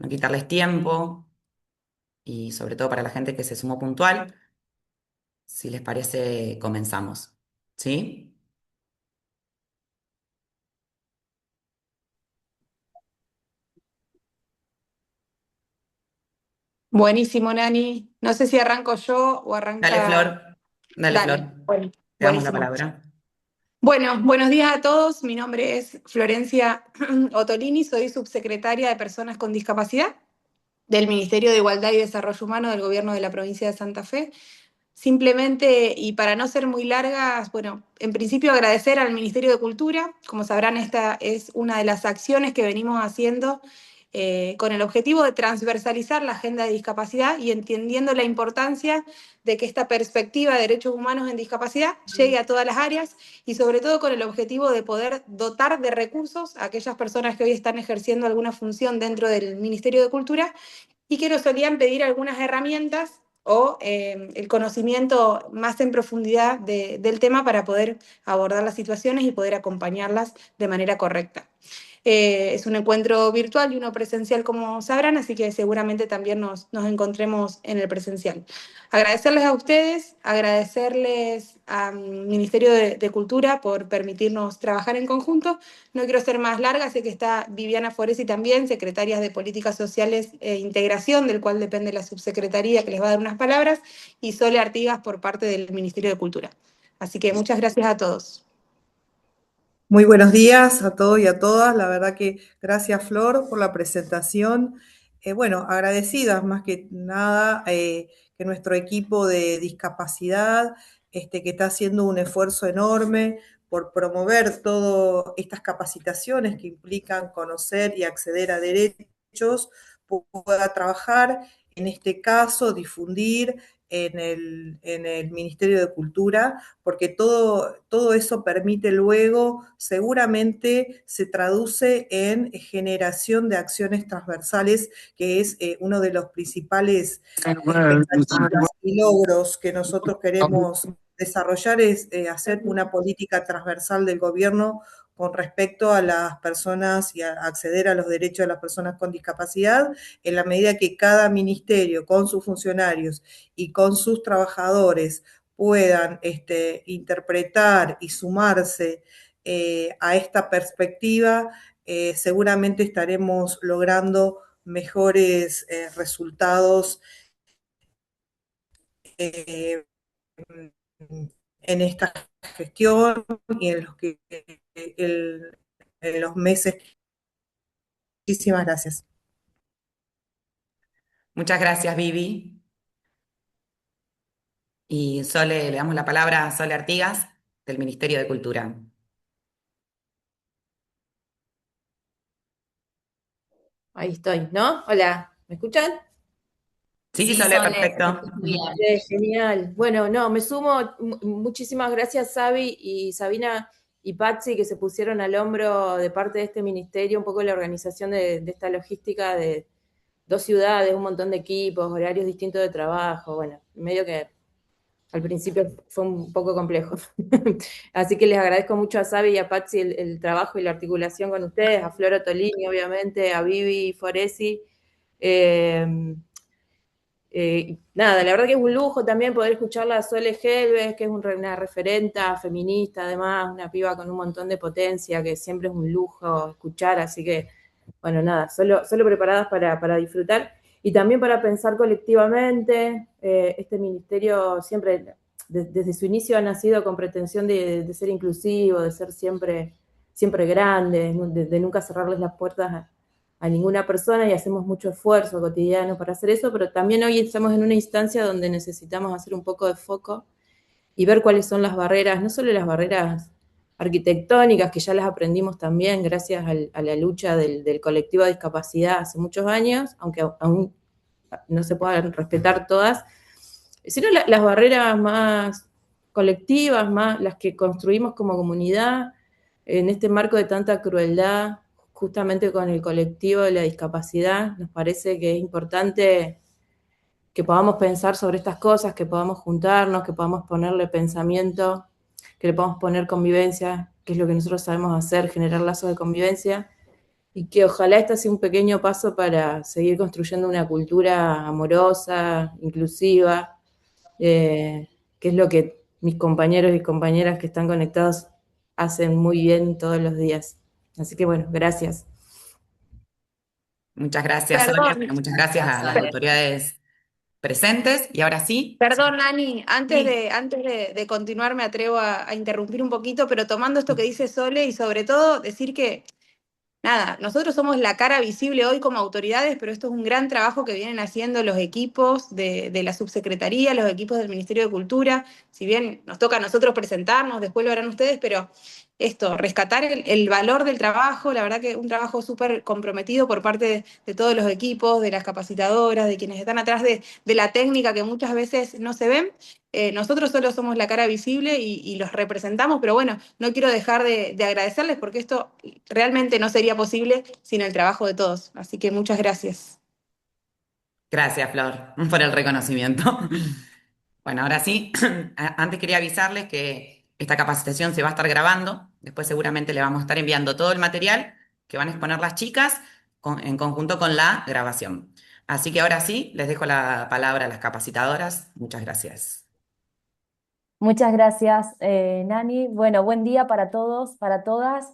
no quitarles tiempo y sobre todo para la gente que se sumó puntual, si les parece, comenzamos. ¿Sí? Buenísimo, Nani. No sé si arranco yo o Dale, arranca. Flor. Dale, Flor. Dale, bueno, Te damos la buenísimo. palabra. Bueno, buenos días a todos. Mi nombre es Florencia Ottolini, soy subsecretaria de Personas con Discapacidad del Ministerio de Igualdad y Desarrollo Humano del Gobierno de la provincia de Santa Fe. Simplemente, y para no ser muy largas, bueno, en principio agradecer al Ministerio de Cultura. Como sabrán, esta es una de las acciones que venimos haciendo con el objetivo de transversalizar la agenda de discapacidad y entendiendo la importancia de que esta perspectiva de derechos humanos en discapacidad llegue a todas las áreas y sobre todo con el objetivo de poder dotar de recursos a aquellas personas que hoy están ejerciendo alguna función dentro del Ministerio de Cultura y que nos solían pedir algunas herramientas o el conocimiento más en profundidad del tema para poder abordar las situaciones y poder acompañarlas de manera correcta. Es un encuentro virtual y uno presencial, como sabrán, así que seguramente también nos encontremos en el presencial. Agradecerles a ustedes, agradecerles al Ministerio de Cultura por permitirnos trabajar en conjunto. No quiero ser más larga, sé que está Viviana Foresi también, secretaria de Políticas Sociales e Integración, del cual depende la subsecretaría, que les va a dar unas palabras, y Sole Artigas por parte del Ministerio de Cultura. Así que muchas gracias a todos. Muy buenos días a todos y a todas. La verdad que gracias, Flor, por la presentación. Bueno, agradecidas más que nada que nuestro equipo de discapacidad, que está haciendo un esfuerzo enorme por promover todas estas capacitaciones que implican conocer y acceder a derechos, pueda trabajar, en este caso, difundir en el Ministerio de Cultura, porque todo eso permite luego, seguramente se traduce en generación de acciones transversales, que es uno de los principales expectativas y logros que nosotros queremos desarrollar, es hacer una política transversal del gobierno con respecto a las personas y a acceder a los derechos de las personas con discapacidad, en la medida que cada ministerio, con sus funcionarios y con sus trabajadores, puedan interpretar y sumarse a esta perspectiva, seguramente estaremos logrando mejores resultados eh, en esta gestión y en los meses. Muchísimas gracias. Muchas gracias, Vivi. Y Sole, le damos la palabra a Sole Artigas, del Ministerio de Cultura. Ahí estoy, ¿no? Hola, ¿me escuchan? Sí, Sí, Sole, Sole, te perfecto. escucho bien. Genial. Bueno, no, me sumo. Muchísimas gracias, Sabi y Sabina y Patsy, que se pusieron al hombro de parte de este ministerio un poco la organización de esta logística de dos ciudades, un montón de equipos, horarios distintos de trabajo. Bueno, medio que al principio fue un poco complejo. Así que les agradezco mucho a Sabi y a Patsy el trabajo y la articulación con ustedes, a Flora Tolini, obviamente, a Vivi Foresi. Nada, la verdad que es un lujo también poder escucharla a Sole Helves, que es una referenta feminista, además, una piba con un montón de potencia, que siempre es un lujo escuchar, así que, bueno, nada, solo preparadas para disfrutar y también para pensar colectivamente. Este ministerio siempre, desde su inicio, ha nacido con pretensión de ser inclusivo, de ser siempre grande, de nunca cerrarles las puertas a ninguna persona y hacemos mucho esfuerzo cotidiano para hacer eso, pero también hoy estamos en una instancia donde necesitamos hacer un poco de foco y ver cuáles son las barreras, no solo las barreras arquitectónicas, que ya las aprendimos también gracias a la lucha del colectivo de discapacidad hace muchos años, aunque aún no se puedan respetar todas, sino las barreras más colectivas, más las que construimos como comunidad en este marco de tanta crueldad, justamente con el colectivo de la discapacidad. Nos parece que es importante que podamos pensar sobre estas cosas, que podamos juntarnos, que podamos ponerle pensamiento, que le podamos poner convivencia, que es lo que nosotros sabemos hacer, generar lazos de convivencia. y que ojalá este sea un pequeño paso para seguir construyendo una cultura amorosa, inclusiva, que es lo que mis compañeros y compañeras que están conectados hacen muy bien todos los días. Así que bueno, gracias. Muchas gracias, Sonia. Perdón, Bueno, muchas gracias a las autoridades presentes. Y ahora sí, perdón, Nani, sí, antes de continuar me atrevo a interrumpir un poquito, pero tomando esto que dice Sole y sobre todo decir que nada, nosotros somos la cara visible hoy como autoridades, pero esto es un gran trabajo que vienen haciendo los equipos de la subsecretaría, los equipos del Ministerio de Cultura. Si bien nos toca a nosotros presentarnos, después lo harán ustedes, pero esto, rescatar el valor del trabajo, la verdad que un trabajo súper comprometido por parte de todos los equipos, de las capacitadoras, de quienes están atrás de la técnica que muchas veces no se ven. Nosotros solo somos la cara visible y los representamos, pero bueno, no quiero dejar de agradecerles porque esto realmente no sería posible sin el trabajo de todos. Así que muchas gracias. gracias, Flor, por el reconocimiento. Bueno, ahora sí, antes quería avisarles que esta capacitación se va a estar grabando. Después seguramente le vamos a estar enviando todo el material que van a exponer las chicas en conjunto con la grabación. Así que ahora sí, les dejo la palabra a las capacitadoras. Muchas gracias. Muchas gracias, Nani. Bueno, buen día para todos, para todas.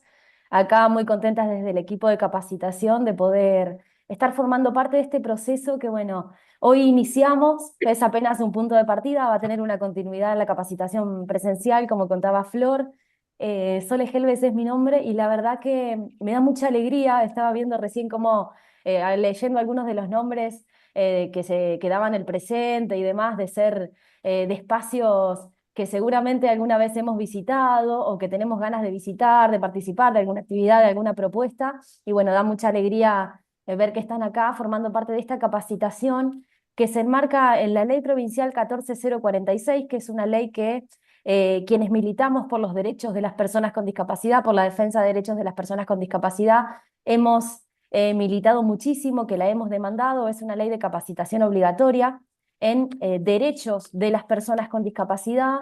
Acá muy contentas desde el equipo de capacitación de poder estar formando parte de este proceso que, bueno, hoy iniciamos, es apenas un punto de partida, va a tener una continuidad en la capacitación presencial, como contaba Flor. Sole Helves es mi nombre y la verdad que me da mucha alegría. Estaba viendo recién cómo, leyendo algunos de los nombres que se quedaban en el presente y demás, de ser de espacios que seguramente alguna vez hemos visitado o que tenemos ganas de visitar, de participar de alguna actividad, de alguna propuesta. Y bueno, da mucha alegría ver que están acá formando parte de esta capacitación que se enmarca en la Ley Provincial 14046, que es una ley que quienes militamos por los derechos de las personas con discapacidad, por la defensa de derechos de las personas con discapacidad, hemos militado muchísimo, que la hemos demandado. Es una ley de capacitación obligatoria en derechos de las personas con discapacidad,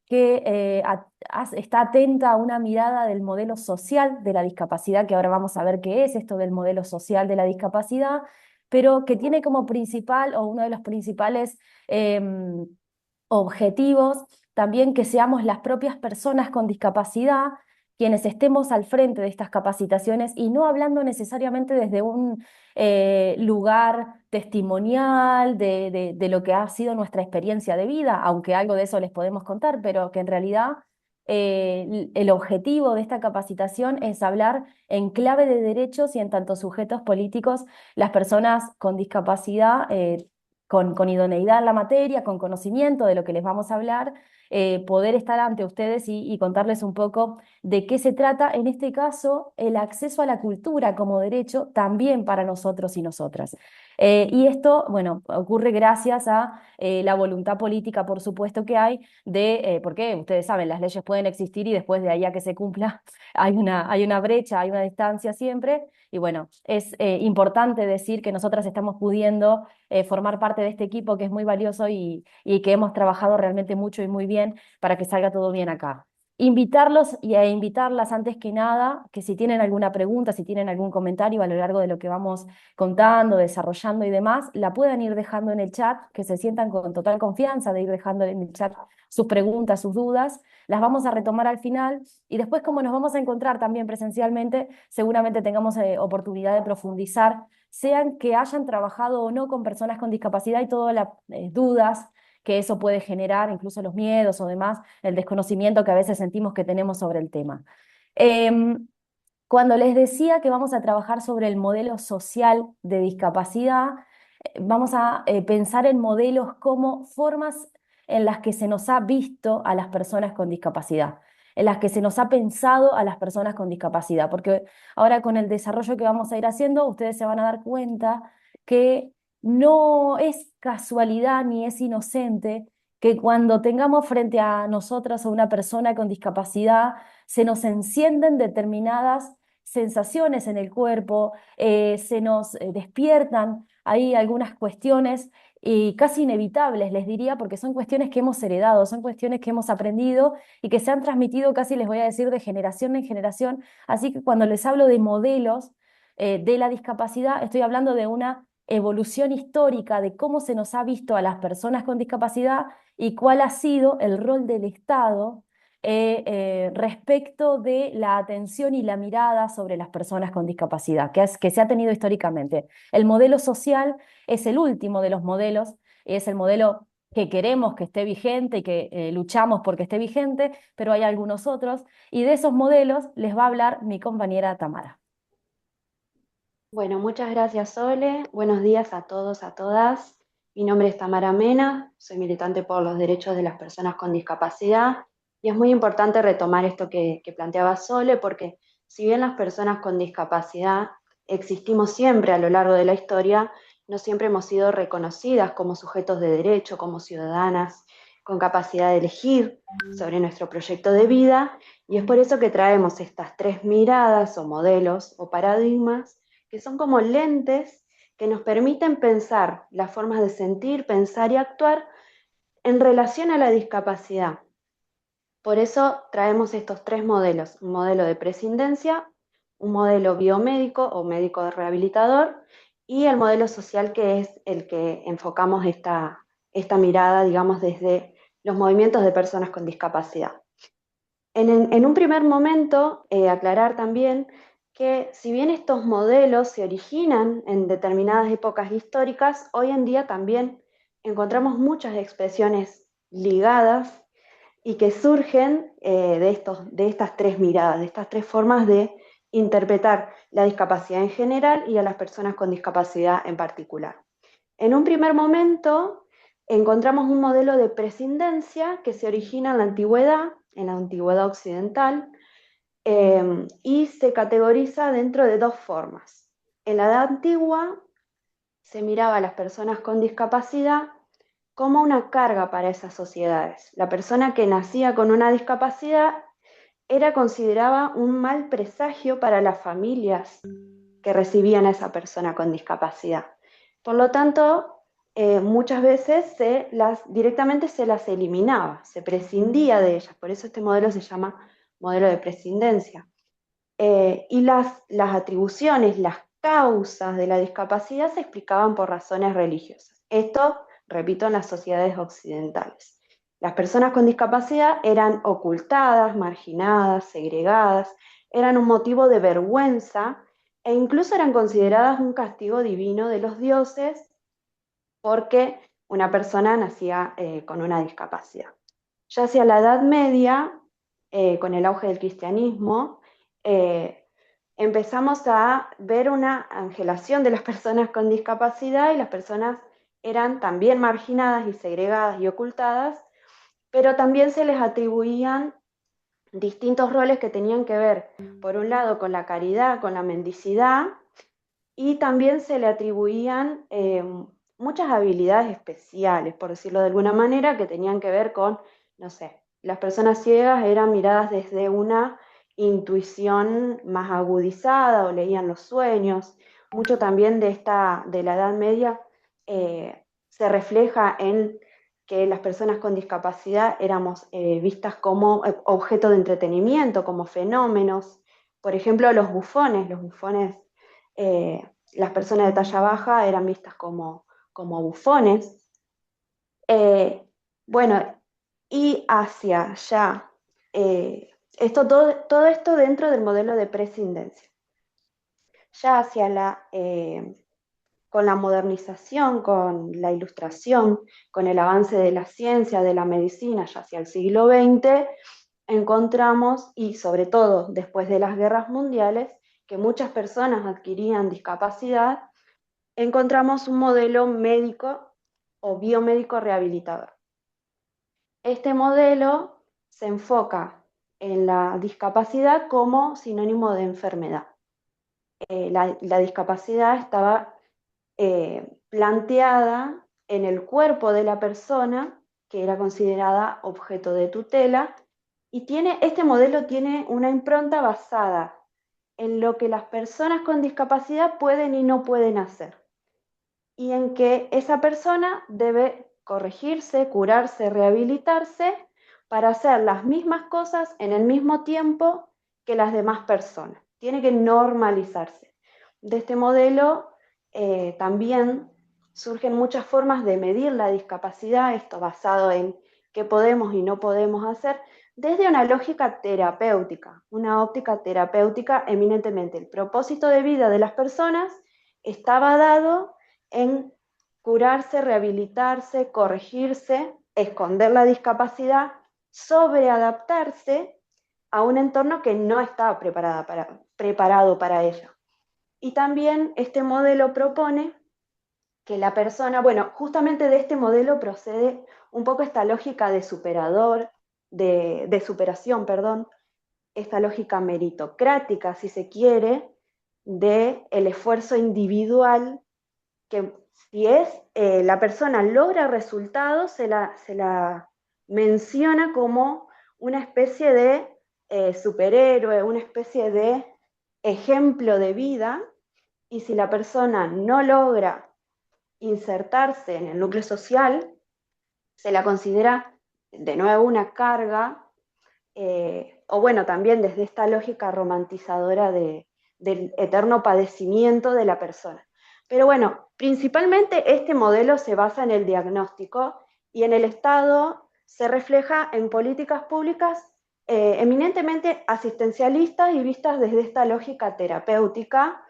que está atenta a una mirada del modelo social de la discapacidad, que ahora vamos a ver qué es esto del modelo social de la discapacidad, pero que tiene como principal o uno de los principales objetivos también que seamos las propias personas con discapacidad quienes estemos al frente de estas capacitaciones y no hablando necesariamente desde un lugar testimonial de lo que ha sido nuestra experiencia de vida, aunque algo de eso les podemos contar, pero que en realidad el objetivo de esta capacitación es hablar en clave de derechos y en tanto sujetos políticos, las personas con discapacidad, con idoneidad en la materia, con conocimiento de lo que les vamos a hablar, poder estar ante ustedes y contarles un poco de qué se trata, en este caso, el acceso a la cultura como derecho también para nosotros y nosotras. Y esto, bueno, ocurre gracias a la voluntad política, por supuesto, que hay porque ustedes saben, las leyes pueden existir y después de ahí a que se cumpla hay una brecha, hay una distancia siempre. Y bueno, es importante decir que nosotras estamos pudiendo formar parte de este equipo que es muy valioso y que hemos trabajado realmente mucho y muy bien para que salga todo bien acá. Invitarlos y a invitarlas antes que nada, que si tienen alguna pregunta, si tienen algún comentario a lo largo de lo que vamos contando, desarrollando y demás, la puedan ir dejando en el chat, que se sientan con total confianza de ir dejando en el chat sus preguntas, sus dudas. Las vamos a retomar al final y después, como nos vamos a encontrar también presencialmente, seguramente tengamos oportunidad de profundizar, sean que hayan trabajado o no con personas con discapacidad y todas las dudas que eso puede generar, incluso los miedos o demás, el desconocimiento que a veces sentimos que tenemos sobre el tema. Cuando les decía que vamos a trabajar sobre el modelo social de discapacidad, vamos a pensar en modelos como formas en las que se nos ha visto a las personas con discapacidad, en las que se nos ha pensado a las personas con discapacidad, porque ahora con el desarrollo que vamos a ir haciendo, ustedes se van a dar cuenta que no es casualidad ni es inocente que cuando tengamos frente a nosotras a una persona con discapacidad, se nos encienden determinadas sensaciones en el cuerpo, se nos despiertan ahí algunas cuestiones y casi inevitables, les diría, porque son cuestiones que hemos heredado, son cuestiones que hemos aprendido y que se han transmitido casi, les voy a decir, de generación en generación. Así que cuando les hablo de modelos, de la discapacidad, estoy hablando de una evolución histórica de cómo se nos ha visto a las personas con discapacidad y cuál ha sido el rol del Estado respecto de la atención y la mirada sobre las personas con discapacidad, que se ha tenido históricamente. El modelo social es el último de los modelos, es el modelo que queremos que esté vigente y que luchamos porque esté vigente, pero hay algunos otros, y de esos modelos les va a hablar mi compañera Tamara. Bueno, muchas gracias, Sole. Buenos días a todos, a todas. Mi nombre es Tamara Mena, soy militante por los derechos de las personas con discapacidad y es muy importante retomar esto que planteaba Sole porque si bien las personas con discapacidad existimos siempre a lo largo de la historia, no siempre hemos sido reconocidas como sujetos de derecho, como ciudadanas con capacidad de elegir sobre nuestro proyecto de vida y es por eso que traemos estas tres miradas o modelos o paradigmas que son como lentes que nos permiten pensar las formas de sentir, pensar y actuar en relación a la discapacidad. Por eso traemos estos tres modelos, un modelo de prescindencia, un modelo biomédico o médico rehabilitador y el modelo social que es el que enfocamos esta mirada, digamos, desde los movimientos de personas con discapacidad. En un primer momento, aclarar también que si bien estos modelos se originan en determinadas épocas históricas, hoy en día también encontramos muchas expresiones ligadas y que surgen de estas tres miradas, de estas tres formas de interpretar la discapacidad en general y a las personas con discapacidad en particular. En un primer momento encontramos un modelo de prescindencia que se origina en la antigüedad occidental, y se categoriza dentro de dos formas. En la Edad Antigua se miraba a las personas con discapacidad como una carga para esas sociedades. La persona que nacía con una discapacidad era considerada un mal presagio para las familias que recibían a esa persona con discapacidad. Por lo tanto, muchas veces directamente se las eliminaba, se prescindía de ellas, por eso este modelo se llama modelo de prescindencia. Y las atribuciones, las causas de la discapacidad se explicaban por razones religiosas. Esto, repito, en las sociedades occidentales. Las personas con discapacidad eran ocultadas, marginadas, segregadas, eran un motivo de vergüenza e incluso eran consideradas un castigo divino de los dioses porque una persona nacía con una discapacidad. Ya hacia la Edad Media, con el auge del cristianismo, empezamos a ver una angelación de las personas con discapacidad y las personas eran también marginadas y segregadas y ocultadas, pero también se les atribuían distintos roles que tenían que ver, por un lado, con la caridad, con la mendicidad, y también se le atribuían muchas habilidades especiales, por decirlo de alguna manera, que tenían que ver con, no sé, las personas ciegas eran miradas desde una intuición más agudizada o leían los sueños. Mucho también de la Edad Media se refleja en que las personas con discapacidad éramos vistas como objeto de entretenimiento, como fenómenos. Por ejemplo, los bufones, las personas de talla baja eran vistas como bufones. Bueno, y hacia allá, todo esto dentro del modelo de prescindencia. Ya con la modernización, con la ilustración, con el avance de la ciencia, de la medicina, ya hacia el siglo XX, encontramos, y sobre todo después de las guerras mundiales, que muchas personas adquirían discapacidad, encontramos un modelo médico o biomédico rehabilitador. Este modelo se enfoca en la discapacidad como sinónimo de enfermedad. La discapacidad estaba planteada en el cuerpo de la persona, que era considerada objeto de tutela, y este modelo tiene una impronta basada en lo que las personas con discapacidad pueden y no pueden hacer, y en que esa persona debe corregirse, curarse, rehabilitarse para hacer las mismas cosas en el mismo tiempo que las demás personas. Tiene que normalizarse. de este modelo también surgen muchas formas de medir la discapacidad, esto basado en qué podemos y no podemos hacer, desde una lógica terapéutica, una óptica terapéutica eminentemente. El propósito de vida de las personas estaba dado en curarse, rehabilitarse, corregirse, esconder la discapacidad, sobreadaptarse a un entorno que no estaba preparado para ello. Y también este modelo propone que la persona, bueno, justamente de este modelo procede un poco esta lógica de superación, perdón, esta lógica meritocrática, si se quiere, de el esfuerzo individual, que si la persona logra resultados, se la menciona como una especie de superhéroe, una especie de ejemplo de vida, y si la persona no logra insertarse en el núcleo social, se la considera de nuevo una carga, o bueno, también desde esta lógica romantizadora del eterno padecimiento de la persona. Pero bueno, principalmente este modelo se basa en el diagnóstico y en el Estado se refleja en políticas públicas eminentemente asistencialistas y vistas desde esta lógica terapéutica,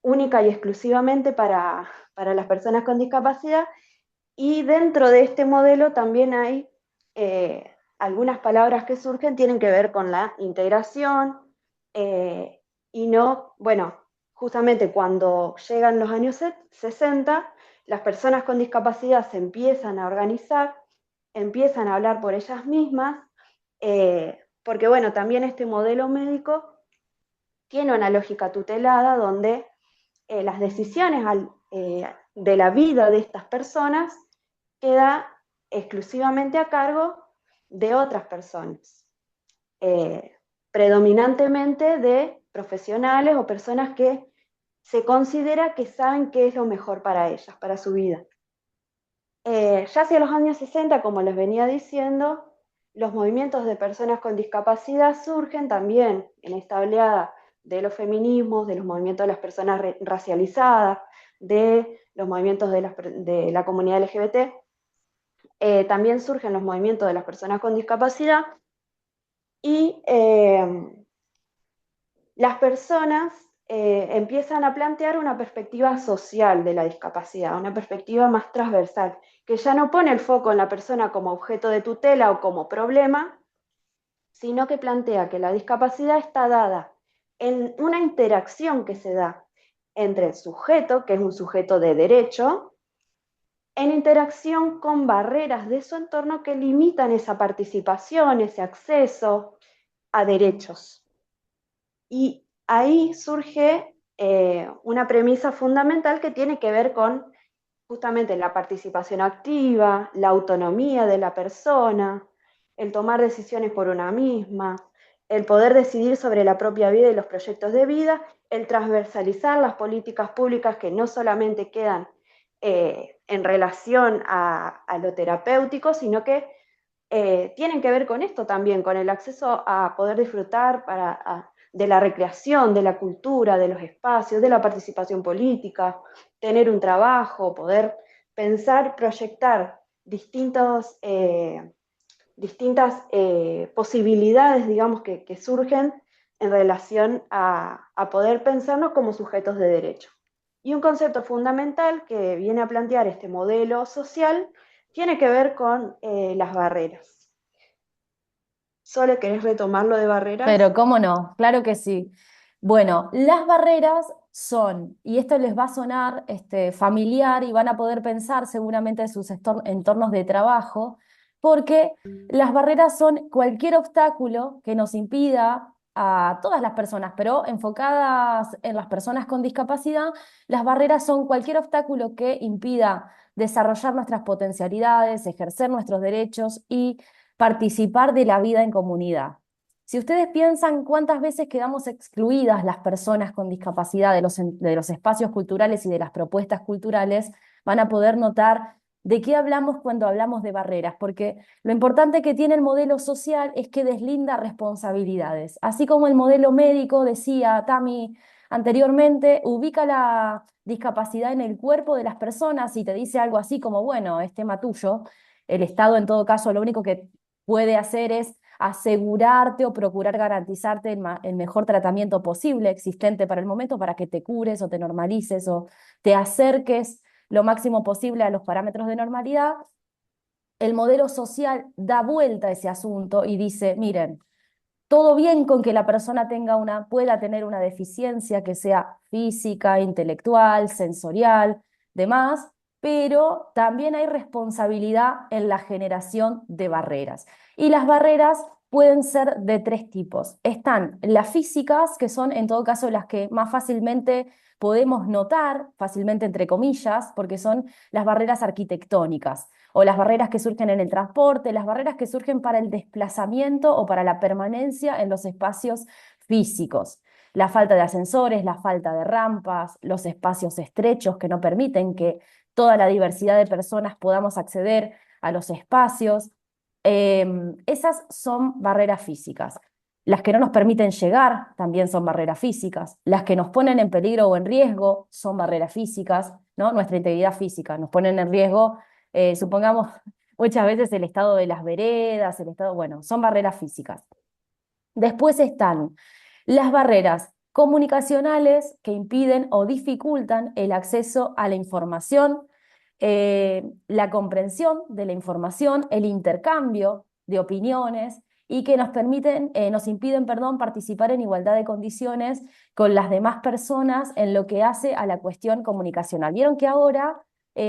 única y exclusivamente para las personas con discapacidad. Y dentro de este modelo también hay algunas palabras que surgen, tienen que ver con la integración, y no, bueno, justamente cuando llegan los años 60, las personas con discapacidad se empiezan a organizar, empiezan a hablar por ellas mismas, porque bueno, también este modelo médico tiene una lógica tutelada donde las decisiones de la vida de estas personas queda exclusivamente a cargo de otras personas, predominantemente de profesionales o personas que se considera que saben qué es lo mejor para ellas, para su vida. Ya hacia los años 60, como les venía diciendo, los movimientos de personas con discapacidad surgen también en esta oleada de los feminismos, de los movimientos de las personas racializadas, de los movimientos de la comunidad LGBT. También surgen los movimientos de las personas con discapacidad y las personas empiezan a plantear una perspectiva social de la discapacidad, una perspectiva más transversal, que ya no pone el foco en la persona como objeto de tutela o como problema, sino que plantea que la discapacidad está dada en una interacción que se da entre el sujeto, que es un sujeto de derecho, en interacción con barreras de su entorno que limitan esa participación, ese acceso a derechos. Y ahí surge una premisa fundamental que tiene que ver con justamente la participación activa, la autonomía de la persona, el tomar decisiones por una misma, el poder decidir sobre la propia vida y los proyectos de vida, el transversalizar las políticas públicas que no solamente quedan en relación a lo terapéutico, sino que tienen que ver con esto también, con el acceso a poder disfrutar de la recreación, de la cultura, de los espacios, de la participación política, tener un trabajo, poder pensar, proyectar distintas posibilidades, digamos, que surgen en relación a poder pensarnos como sujetos de derecho. Y un concepto fundamental que viene a plantear este modelo social tiene que ver con las barreras. ¿Sole, querés retomar lo de barreras? Pero cómo no, claro que sí. Bueno, las barreras son, y esto les va a sonar familiar y van a poder pensar seguramente en sus entornos de trabajo, porque las barreras son cualquier obstáculo que nos impida a todas las personas, pero enfocadas en las personas con discapacidad, las barreras son cualquier obstáculo que impida desarrollar nuestras potencialidades, ejercer nuestros derechos y participar de la vida en comunidad. Si ustedes piensan cuántas veces quedamos excluidas las personas con discapacidad de los espacios culturales y de las propuestas culturales, van a poder notar de qué hablamos cuando hablamos de barreras, porque lo importante que tiene el modelo social es que deslinda responsabilidades. Así como el modelo médico, decía Tami anteriormente, ubica la discapacidad en el cuerpo de las personas y te dice algo así como, bueno, es tema tuyo. El Estado, en todo caso, lo único que puede hacer es asegurarte o procurar garantizarte el mejor tratamiento posible existente para el momento para que te cures o te normalices o te acerques lo máximo posible a los parámetros de normalidad. El modelo social da vuelta a ese asunto y dice, miren, todo bien con que la persona pueda tener una deficiencia que sea física, intelectual, sensorial, demás, pero también hay responsabilidad en la generación de barreras. Y las barreras pueden ser de tres tipos. Están las físicas, que son en todo caso las que más fácilmente podemos notar, fácilmente entre comillas, porque son las barreras arquitectónicas o las barreras que surgen en el transporte, las barreras que surgen para el desplazamiento o para la permanencia en los espacios físicos. La falta de ascensores, la falta de rampas, los espacios estrechos que no permiten que toda la diversidad de personas podamos acceder a los espacios. Esas son barreras físicas. Las que no nos permiten llegar también son barreras físicas. Las que nos ponen en peligro o en riesgo son barreras físicas, ¿no? Nuestra integridad física. Nos ponen en riesgo, supongamos, muchas veces el estado de las veredas, bueno, son barreras físicas. Después están las barreras comunicacionales que impiden o dificultan el acceso a la información, la comprensión de la información, el intercambio de opiniones y que nos impiden, perdón, participar en igualdad de condiciones con las demás personas en lo que hace a la cuestión comunicacional. Vieron que ahora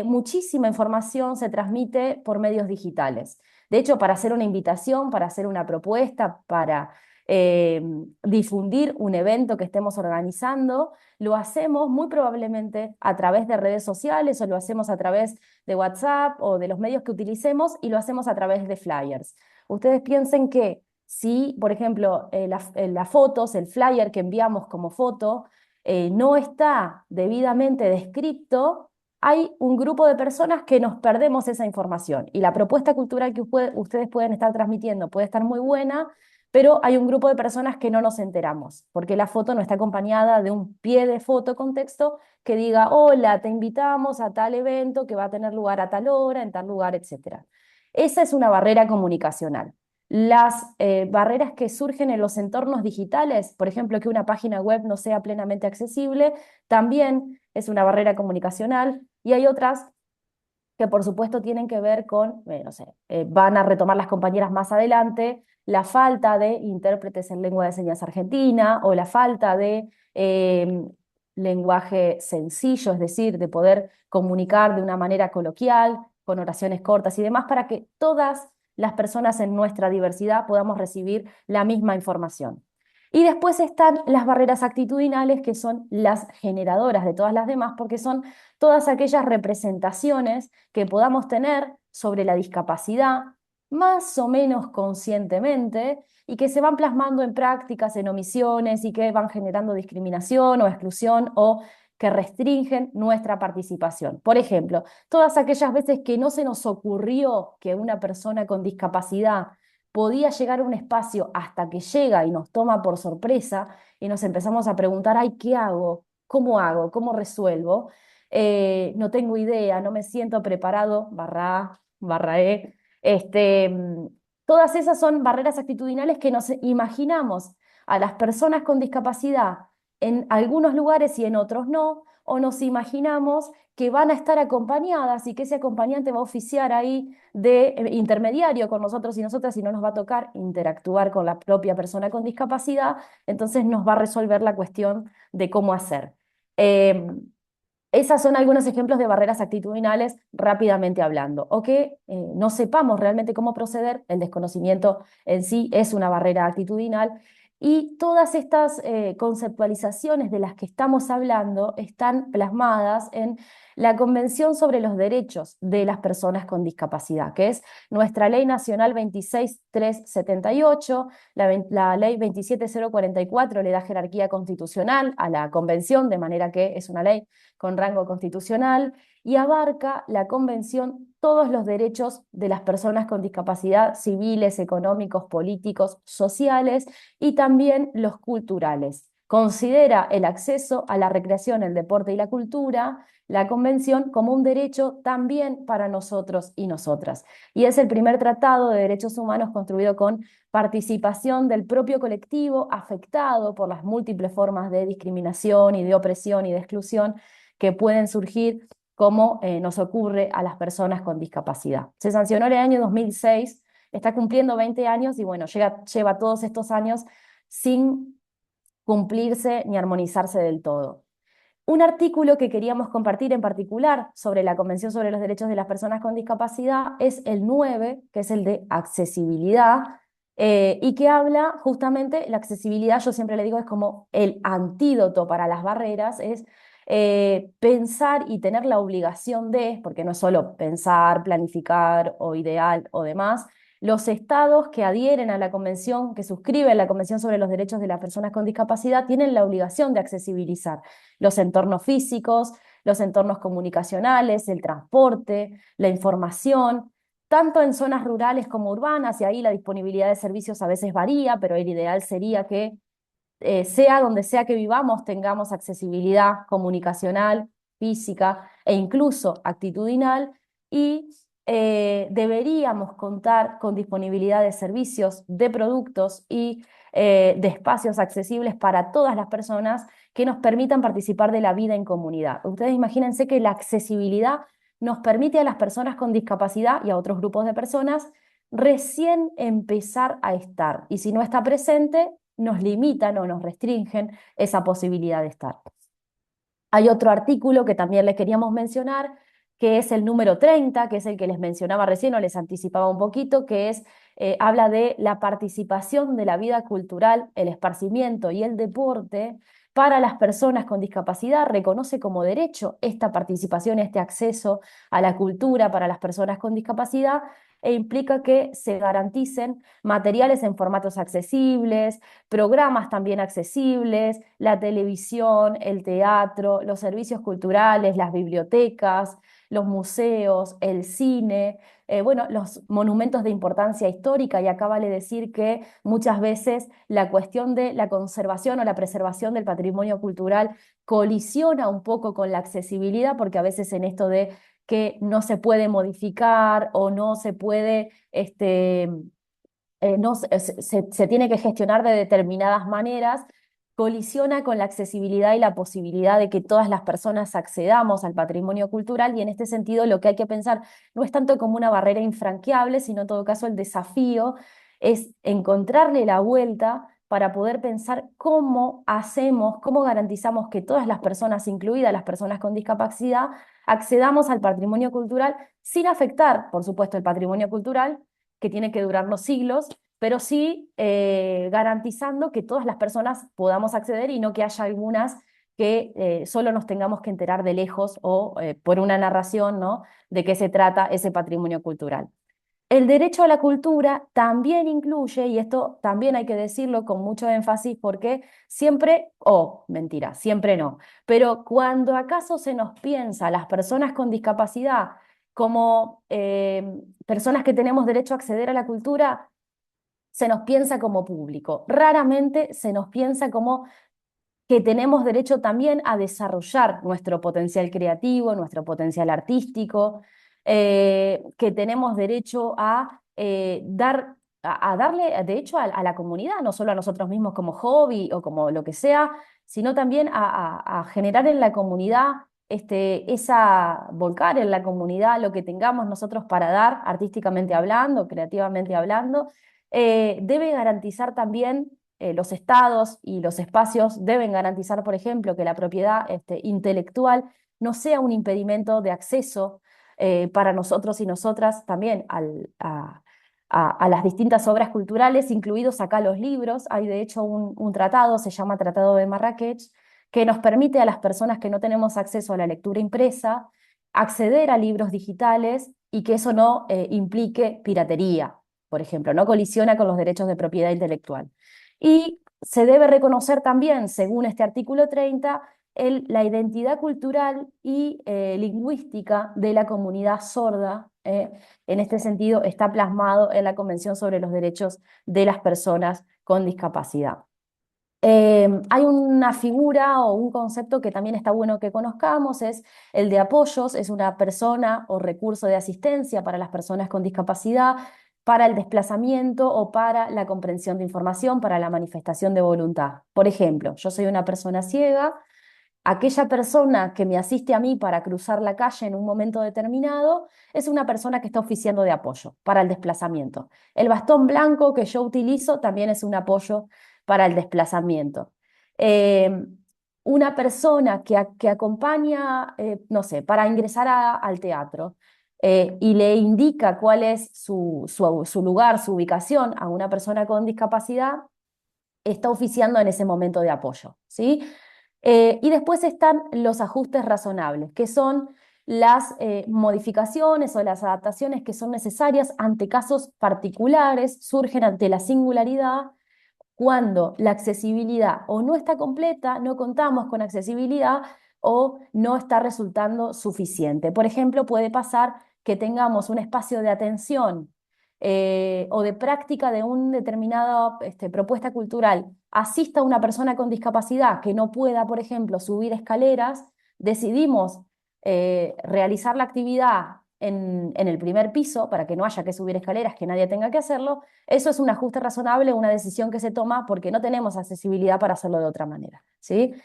muchísima información se transmite por medios digitales. De hecho, para hacer una invitación, para hacer una propuesta, para eh, difundir un evento que estemos organizando, lo hacemos muy probablemente a través de redes sociales o lo hacemos a través de WhatsApp o de los medios que utilicemos y lo hacemos a través de flyers. Ustedes piensen que si, por ejemplo, las fotos, el flyer que enviamos como foto, no está debidamente descrito, hay un grupo de personas que nos perdemos esa información. Y la propuesta cultural que ustedes pueden estar transmitiendo puede estar muy buena, pero hay un grupo de personas que no nos enteramos, porque la foto no está acompañada de un pie de foto con texto que diga, hola, te invitamos a tal evento que va a tener lugar a tal hora, en tal lugar, etc. Esa es una barrera comunicacional. Las barreras que surgen en los entornos digitales, por ejemplo, que una página web no sea plenamente accesible, también es una barrera comunicacional, y hay otras que por supuesto tienen que ver con, no sé, van a retomar las compañeras más adelante, la falta de intérpretes en lengua de señas argentina o la falta de lenguaje sencillo, es decir, de poder comunicar de una manera coloquial, con oraciones cortas y demás, para que todas las personas en nuestra diversidad podamos recibir la misma información. Y después están las barreras actitudinales, que son las generadoras de todas las demás, porque son todas aquellas representaciones que podamos tener sobre la discapacidad, más o menos conscientemente, y que se van plasmando en prácticas, en omisiones, y que van generando discriminación o exclusión o que restringen nuestra participación. Por ejemplo, todas aquellas veces que no se nos ocurrió que una persona con discapacidad podía llegar a un espacio hasta que llega y nos toma por sorpresa y nos empezamos a preguntar, ay, ¿qué hago? ¿Cómo hago? ¿Cómo resuelvo? No tengo idea, no me siento preparado, barra A, barra E. Todas esas son barreras actitudinales que nos imaginamos a las personas con discapacidad en algunos lugares y en otros no, o nos imaginamos que van a estar acompañadas y que ese acompañante va a oficiar ahí de intermediario con nosotros y nosotras y no nos va a tocar interactuar con la propia persona con discapacidad, entonces nos va a resolver la cuestión de cómo hacer. Esas son algunos ejemplos de barreras actitudinales rápidamente hablando, o que no sepamos realmente cómo proceder, el desconocimiento en sí es una barrera actitudinal, y todas estas conceptualizaciones de las que estamos hablando están plasmadas en la Convención sobre los Derechos de las Personas con Discapacidad, que es nuestra Ley Nacional 26378, la Ley 27044 le da jerarquía constitucional a la Convención, de manera que es una ley con rango constitucional y abarca la Convención todos los derechos de las personas con discapacidad civiles, económicos, políticos, sociales y también los culturales. considera el acceso a la recreación, el deporte y la cultura, la Convención, como un derecho también para nosotros y nosotras. Y es el primer tratado de derechos humanos construido con participación del propio colectivo afectado por las múltiples formas de discriminación y de opresión y de exclusión que pueden surgir, como nos ocurre a las personas con discapacidad. Se sancionó en el año 2006, está cumpliendo 20 años y bueno, lleva todos estos años sin cumplirse ni armonizarse del todo. Un artículo que queríamos compartir en particular sobre la Convención sobre los Derechos de las Personas con Discapacidad es el 9, que es el de accesibilidad, y que habla justamente, la accesibilidad, yo siempre le digo, es como el antídoto para las barreras, es pensar y tener la obligación de, porque no es solo pensar, planificar o ideal o demás, los estados que adhieren a la Convención, que suscriben la Convención sobre los Derechos de las Personas con Discapacidad, tienen la obligación de accesibilizar los entornos físicos, los entornos comunicacionales, el transporte, la información, tanto en zonas rurales como urbanas, y ahí la disponibilidad de servicios a veces varía, pero el ideal sería que sea donde sea que vivamos, tengamos accesibilidad comunicacional, física e incluso actitudinal, y deberíamos contar con disponibilidad de servicios, de productos y de espacios accesibles para todas las personas que nos permitan participar de la vida en comunidad. Ustedes imagínense que la accesibilidad nos permite a las personas con discapacidad y a otros grupos de personas recién empezar a estar, y si no está presente, nos limitan o nos restringen esa posibilidad de estar. Hay otro artículo que también les queríamos mencionar, que es el número 30, que es el que les mencionaba recién o les anticipaba un poquito, que es, habla de la participación de la vida cultural, el esparcimiento y el deporte para las personas con discapacidad. Reconoce como derecho esta participación, este acceso a la cultura para las personas con discapacidad, e implica que se garanticen materiales en formatos accesibles, programas también accesibles, la televisión, el teatro, los servicios culturales, las bibliotecas, los museos, el cine, bueno, los monumentos de importancia histórica, y acá vale decir que muchas veces la cuestión de la conservación o la preservación del patrimonio cultural colisiona un poco con la accesibilidad, porque a veces en esto de que no se puede modificar o no se puede no, se tiene que gestionar de determinadas maneras, colisiona con la accesibilidad y la posibilidad de que todas las personas accedamos al patrimonio cultural, y en este sentido lo que hay que pensar no es tanto como una barrera infranqueable, sino en todo caso el desafío es encontrarle la vuelta para poder pensar cómo hacemos, cómo garantizamos que todas las personas, incluidas las personas con discapacidad, accedamos al patrimonio cultural sin afectar, por supuesto, el patrimonio cultural, que tiene que durarnos siglos, pero sí garantizando que todas las personas podamos acceder y no que haya algunas que solo nos tengamos que enterar de lejos o por una narración, ¿no?, de qué se trata ese patrimonio cultural. El derecho a la cultura también incluye, y esto también hay que decirlo con mucho énfasis, porque siempre, mentira, siempre no, pero cuando acaso se nos piensa a las personas con discapacidad como personas que tenemos derecho a acceder a la cultura, se nos piensa como público. Raramente se nos piensa como que tenemos derecho también a desarrollar nuestro potencial creativo, nuestro potencial artístico, que tenemos derecho a darle, de hecho, a la comunidad, no solo a nosotros mismos como hobby o como lo que sea, sino también a generar en la comunidad, volcar en la comunidad lo que tengamos nosotros para dar, artísticamente hablando, creativamente hablando, debe garantizar también los estados y los espacios deben garantizar, por ejemplo, que la propiedad intelectual no sea un impedimento de acceso para nosotros y nosotras también a las distintas obras culturales, incluidos acá los libros. Hay de hecho un tratado, se llama Tratado de Marrakech, que nos permite a las personas que no tenemos acceso a la lectura impresa acceder a libros digitales y que eso no implique piratería, por ejemplo, no colisiona con los derechos de propiedad intelectual. Y se debe reconocer también, según este artículo 30, la identidad cultural y lingüística de la comunidad sorda. En este sentido, está plasmado en la Convención sobre los Derechos de las Personas con Discapacidad. Hay una figura o un concepto que también está bueno que conozcamos, es el de apoyos, es una persona o recurso de asistencia para las personas con discapacidad, para el desplazamiento o para la comprensión de información, para la manifestación de voluntad. Por ejemplo, yo soy una persona ciega, aquella persona que me asiste a mí para cruzar la calle en un momento determinado es una persona que está oficiando de apoyo para el desplazamiento. El bastón blanco que yo utilizo también es un apoyo para el desplazamiento. Eh, una persona que acompaña, no sé, para ingresar al teatro y le indica cuál es su lugar, su ubicación a una persona con discapacidad, está oficiando en ese momento de apoyo, ¿sí? Y después están los ajustes razonables, que son las modificaciones o las adaptaciones que son necesarias ante casos particulares, surgen ante la singularidad, cuando la accesibilidad o no está completa, no contamos con accesibilidad o no está resultando suficiente. Por ejemplo, puede pasar que tengamos un espacio de atención o de práctica de una determinada propuesta cultural, asista a una persona con discapacidad que no pueda, por ejemplo, subir escaleras, decidimos realizar la actividad en el primer piso para que no haya que subir escaleras, que nadie tenga que hacerlo. Eso es un ajuste razonable, una decisión que se toma porque no tenemos accesibilidad para hacerlo de otra manera, ¿sí?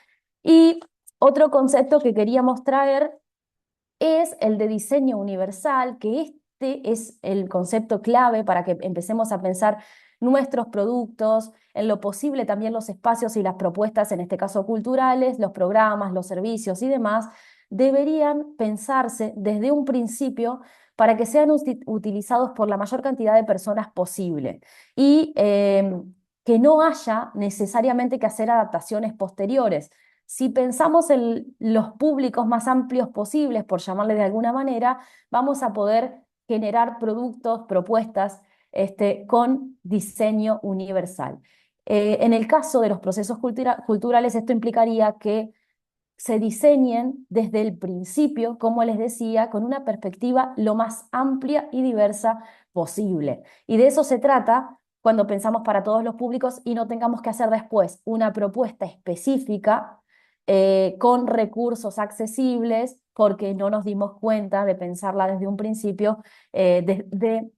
Y otro concepto que queríamos traer es el de diseño universal, que este es el concepto clave para que empecemos a pensar nuestros productos, en lo posible también los espacios y las propuestas, en este caso culturales, los programas, los servicios y demás, deberían pensarse desde un principio para que sean utilizados por la mayor cantidad de personas posible y que no haya necesariamente que hacer adaptaciones posteriores. Si pensamos en los públicos más amplios posibles, por llamarle de alguna manera, vamos a poder generar productos, propuestas con diseño universal. En el caso de los procesos culturales, esto implicaría que se diseñen desde el principio, como les decía, con una perspectiva lo más amplia y diversa posible. Y de eso se trata cuando pensamos para todos los públicos y no tengamos que hacer después una propuesta específica con recursos accesibles, porque no nos dimos cuenta de pensarla desde un principio, de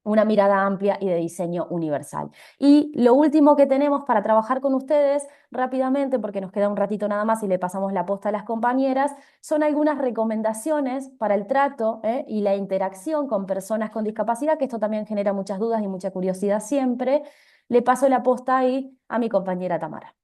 una mirada amplia y de diseño universal. Y lo último que tenemos para trabajar con ustedes rápidamente, porque nos queda un ratito nada más y le pasamos la posta a las compañeras, son algunas recomendaciones para el trato y la interacción con personas con discapacidad, que esto también genera muchas dudas y mucha curiosidad siempre. Le paso la posta ahí a mi compañera Tamara.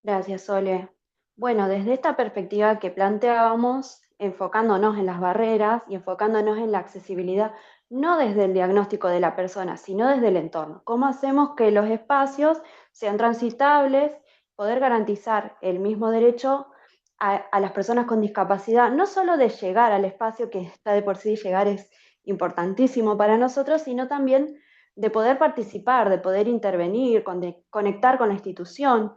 Gracias, Sole. Bueno, desde esta perspectiva que planteábamos, enfocándonos en las barreras y enfocándonos en la accesibilidad, no desde el diagnóstico de la persona, sino desde el entorno. ¿Cómo hacemos que los espacios sean transitables, poder garantizar el mismo derecho a las personas con discapacidad, no solo de llegar al espacio, que está de por sí llegar es importantísimo para nosotros, sino también de poder participar, de poder intervenir, conectar con la institución?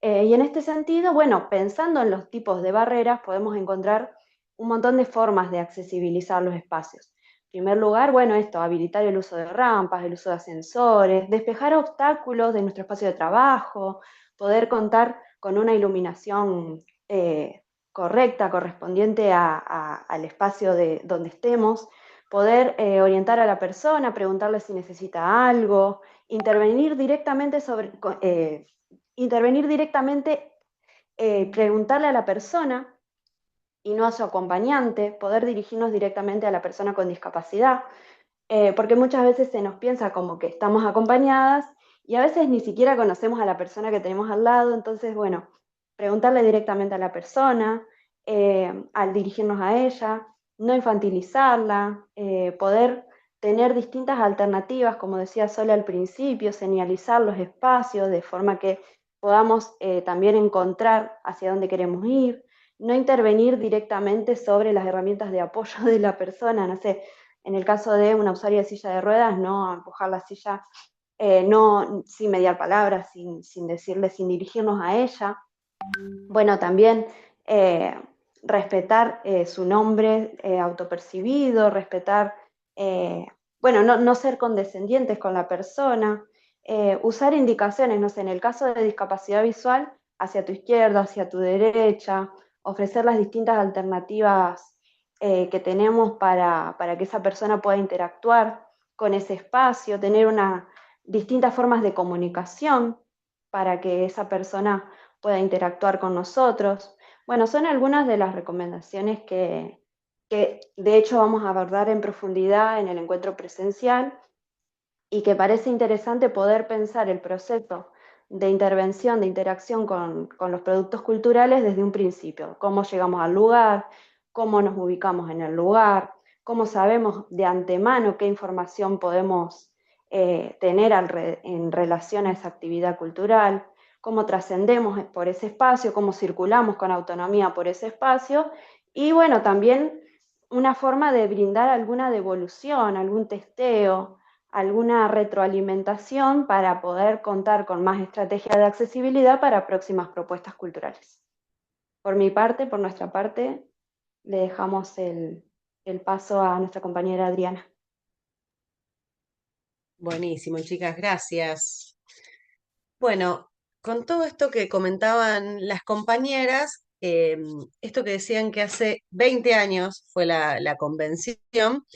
Y en este sentido, bueno, pensando en los tipos de barreras, podemos encontrar un montón de formas de accesibilizar los espacios. En primer lugar, bueno, esto, habilitar el uso de rampas, el uso de ascensores, despejar obstáculos de nuestro espacio de trabajo, poder contar con una iluminación correcta, correspondiente al espacio donde estemos, poder orientar a la persona, preguntarle si necesita algo, intervenir directamente preguntarle a la persona y no a su acompañante, poder dirigirnos directamente a la persona con discapacidad, porque muchas veces se nos piensa como que estamos acompañadas y a veces ni siquiera conocemos a la persona que tenemos al lado. Entonces, bueno, preguntarle directamente a la persona, al dirigirnos a ella, no infantilizarla, poder tener distintas alternativas, como decía Sole al principio, señalizar los espacios de forma que podamos también encontrar hacia dónde queremos ir, no intervenir directamente sobre las herramientas de apoyo de la persona, no sé, en el caso de una usuaria de silla de ruedas, no empujar la silla, no, sin mediar palabras, sin decirle, sin dirigirnos a ella. Bueno, también respetar su nombre autopercibido, respetar, bueno, no ser condescendientes con la persona, usar indicaciones, no sé, en el caso de discapacidad visual, hacia tu izquierda, hacia tu derecha, ofrecer las distintas alternativas que tenemos para que esa persona pueda interactuar con ese espacio, tener distintas formas de comunicación para que esa persona pueda interactuar con nosotros. Bueno, son algunas de las recomendaciones que de hecho vamos a abordar en profundidad en el encuentro presencial y que parece interesante poder pensar el proceso de intervención, de interacción con los productos culturales desde un principio. Cómo llegamos al lugar, cómo nos ubicamos en el lugar, cómo sabemos de antemano qué información podemos tener en relación a esa actividad cultural, cómo trascendemos por ese espacio, cómo circulamos con autonomía por ese espacio y bueno, también una forma de brindar alguna devolución, algún testeo, alguna retroalimentación para poder contar con más estrategias de accesibilidad para próximas propuestas culturales. Por mi parte, por nuestra parte, le dejamos el paso a nuestra compañera Adriana. Buenísimo, chicas, gracias. Bueno, con todo esto que comentaban las compañeras, esto que decían que hace 20 años fue la convención,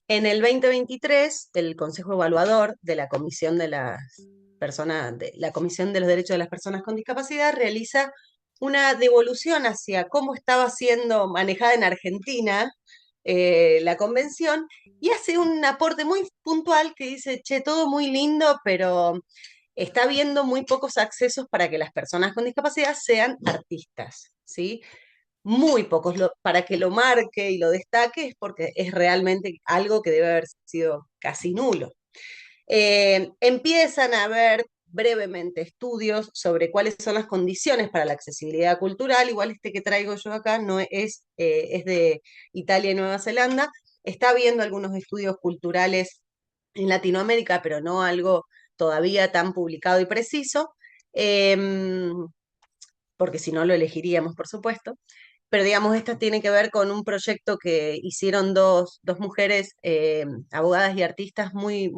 en el 2023 el Consejo Evaluador de la Comisión de las Personas, de la Comisión de los Derechos de las Personas con Discapacidad realiza una devolución hacia cómo estaba siendo manejada en Argentina la convención y hace un aporte muy puntual que dice, che, todo muy lindo, pero está habiendo muy pocos accesos para que las personas con discapacidad sean artistas, ¿sí? Muy pocos. Para que lo marque y lo destaque es porque es realmente algo que debe haber sido casi nulo. Empiezan a haber brevemente estudios sobre cuáles son las condiciones para la accesibilidad cultural. Igual este que traigo yo acá no es de Italia y Nueva Zelanda. Está habiendo algunos estudios culturales en Latinoamérica, pero no algo todavía tan publicado y preciso, porque si no lo elegiríamos, por supuesto. Pero digamos, esta tiene que ver con un proyecto que hicieron dos mujeres abogadas y artistas muy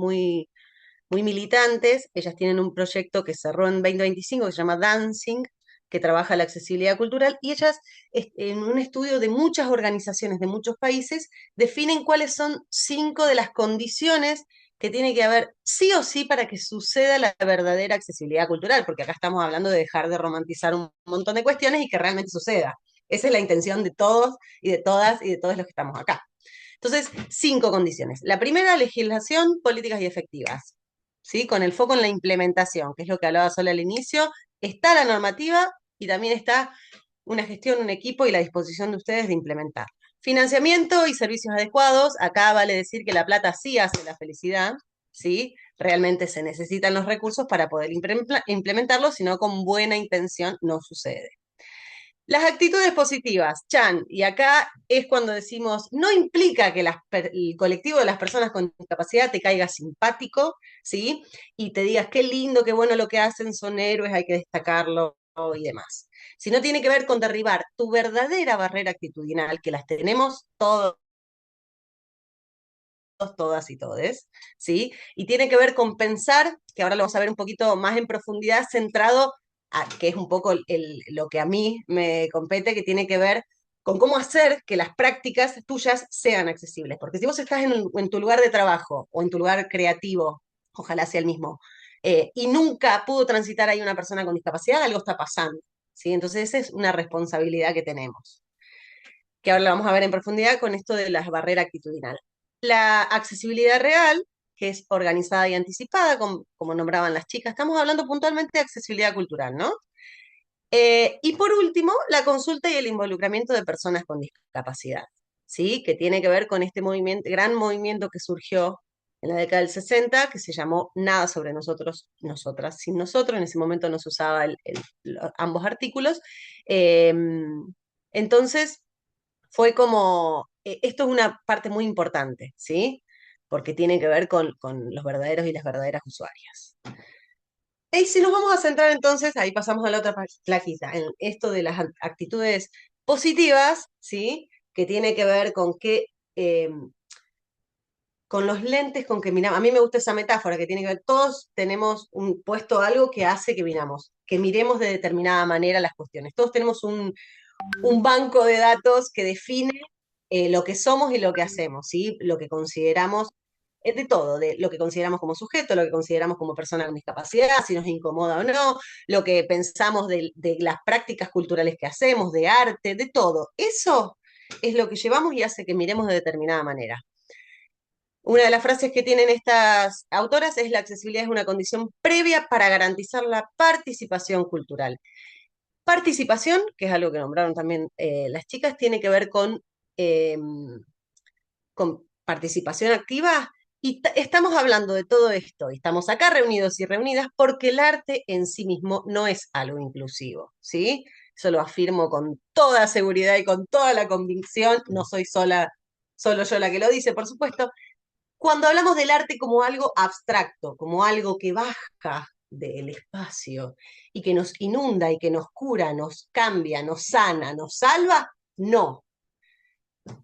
militantes. Ellas tienen un proyecto que cerró en 2025 que se llama Dancing, que trabaja la accesibilidad cultural, y ellas, en un estudio de muchas organizaciones de muchos países, definen cuáles son 5 de las condiciones que tiene que haber sí o sí para que suceda la verdadera accesibilidad cultural, porque acá estamos hablando de dejar de romantizar un montón de cuestiones y que realmente suceda. Esa es la intención de todos y de todas y de todos los que estamos acá. Entonces, 5 condiciones. La primera, legislación, políticas y efectivas, ¿sí? Con el foco en la implementación, que es lo que hablaba Sol al inicio. Está la normativa y también está una gestión, un equipo y la disposición de ustedes de implementar. Financiamiento y servicios adecuados. Acá vale decir que la plata sí hace la felicidad, ¿sí? Realmente se necesitan los recursos para poder implementarlo, sino con buena intención no sucede. Las actitudes positivas, Chan, y acá es cuando decimos, no implica que el colectivo de las personas con discapacidad te caiga simpático, ¿sí? Y te digas, qué lindo, qué bueno lo que hacen, son héroes, hay que destacarlo y demás. Sino tiene que ver con derribar tu verdadera barrera actitudinal, que las tenemos todos, todas y todes, ¿sí? Y tiene que ver con pensar, que ahora lo vamos a ver un poquito más en profundidad, centrado que es un poco lo que a mí me compete, que tiene que ver con cómo hacer que las prácticas tuyas sean accesibles. Porque si vos estás en tu lugar de trabajo o en tu lugar creativo, ojalá sea el mismo, y nunca pudo transitar ahí una persona con discapacidad, algo está pasando, ¿sí? Entonces esa es una responsabilidad que tenemos, que ahora la vamos a ver en profundidad con esto de las barreras actitudinales. La accesibilidad real, que es organizada y anticipada, como nombraban las chicas. Estamos hablando puntualmente de accesibilidad cultural, ¿no? Y por último, la consulta y el involucramiento de personas con discapacidad, ¿sí? Que tiene que ver con este gran movimiento que surgió en la década del 60, que se llamó Nada sobre nosotros, nosotras, sin nosotros. En ese momento no se usaba ambos artículos. Entonces, fue como, esto es una parte muy importante, ¿sí? Porque tiene que ver con los verdaderos y las verdaderas usuarias. Y si nos vamos a centrar entonces, ahí pasamos a la otra plaquita, en esto de las actitudes positivas, ¿sí? Que tiene que ver con con los lentes con que miramos. A mí me gusta esa metáfora que tiene que ver, todos tenemos puesto algo que hace que miremos de determinada manera las cuestiones. Todos tenemos un banco de datos que define lo que somos y lo que hacemos, ¿sí? Lo que consideramos, de todo, de lo que consideramos como sujeto, lo que consideramos como persona con discapacidad, si nos incomoda o no, lo que pensamos de las prácticas culturales que hacemos, de arte, de todo. Eso es lo que llevamos y hace que miremos de determinada manera. Una de las frases que tienen estas autoras es: la accesibilidad es una condición previa para garantizar la participación cultural. Participación, que es algo que nombraron también las chicas, tiene que ver eh, con participación activa. Y estamos hablando de todo esto, y estamos acá reunidos y reunidas porque el arte en sí mismo no es algo inclusivo, ¿sí? Eso lo afirmo con toda seguridad y con toda la convicción, no soy solo yo la que lo dice, por supuesto. Cuando hablamos del arte como algo abstracto, como algo que baja del espacio y que nos inunda y que nos cura, nos cambia, nos sana, nos salva, no.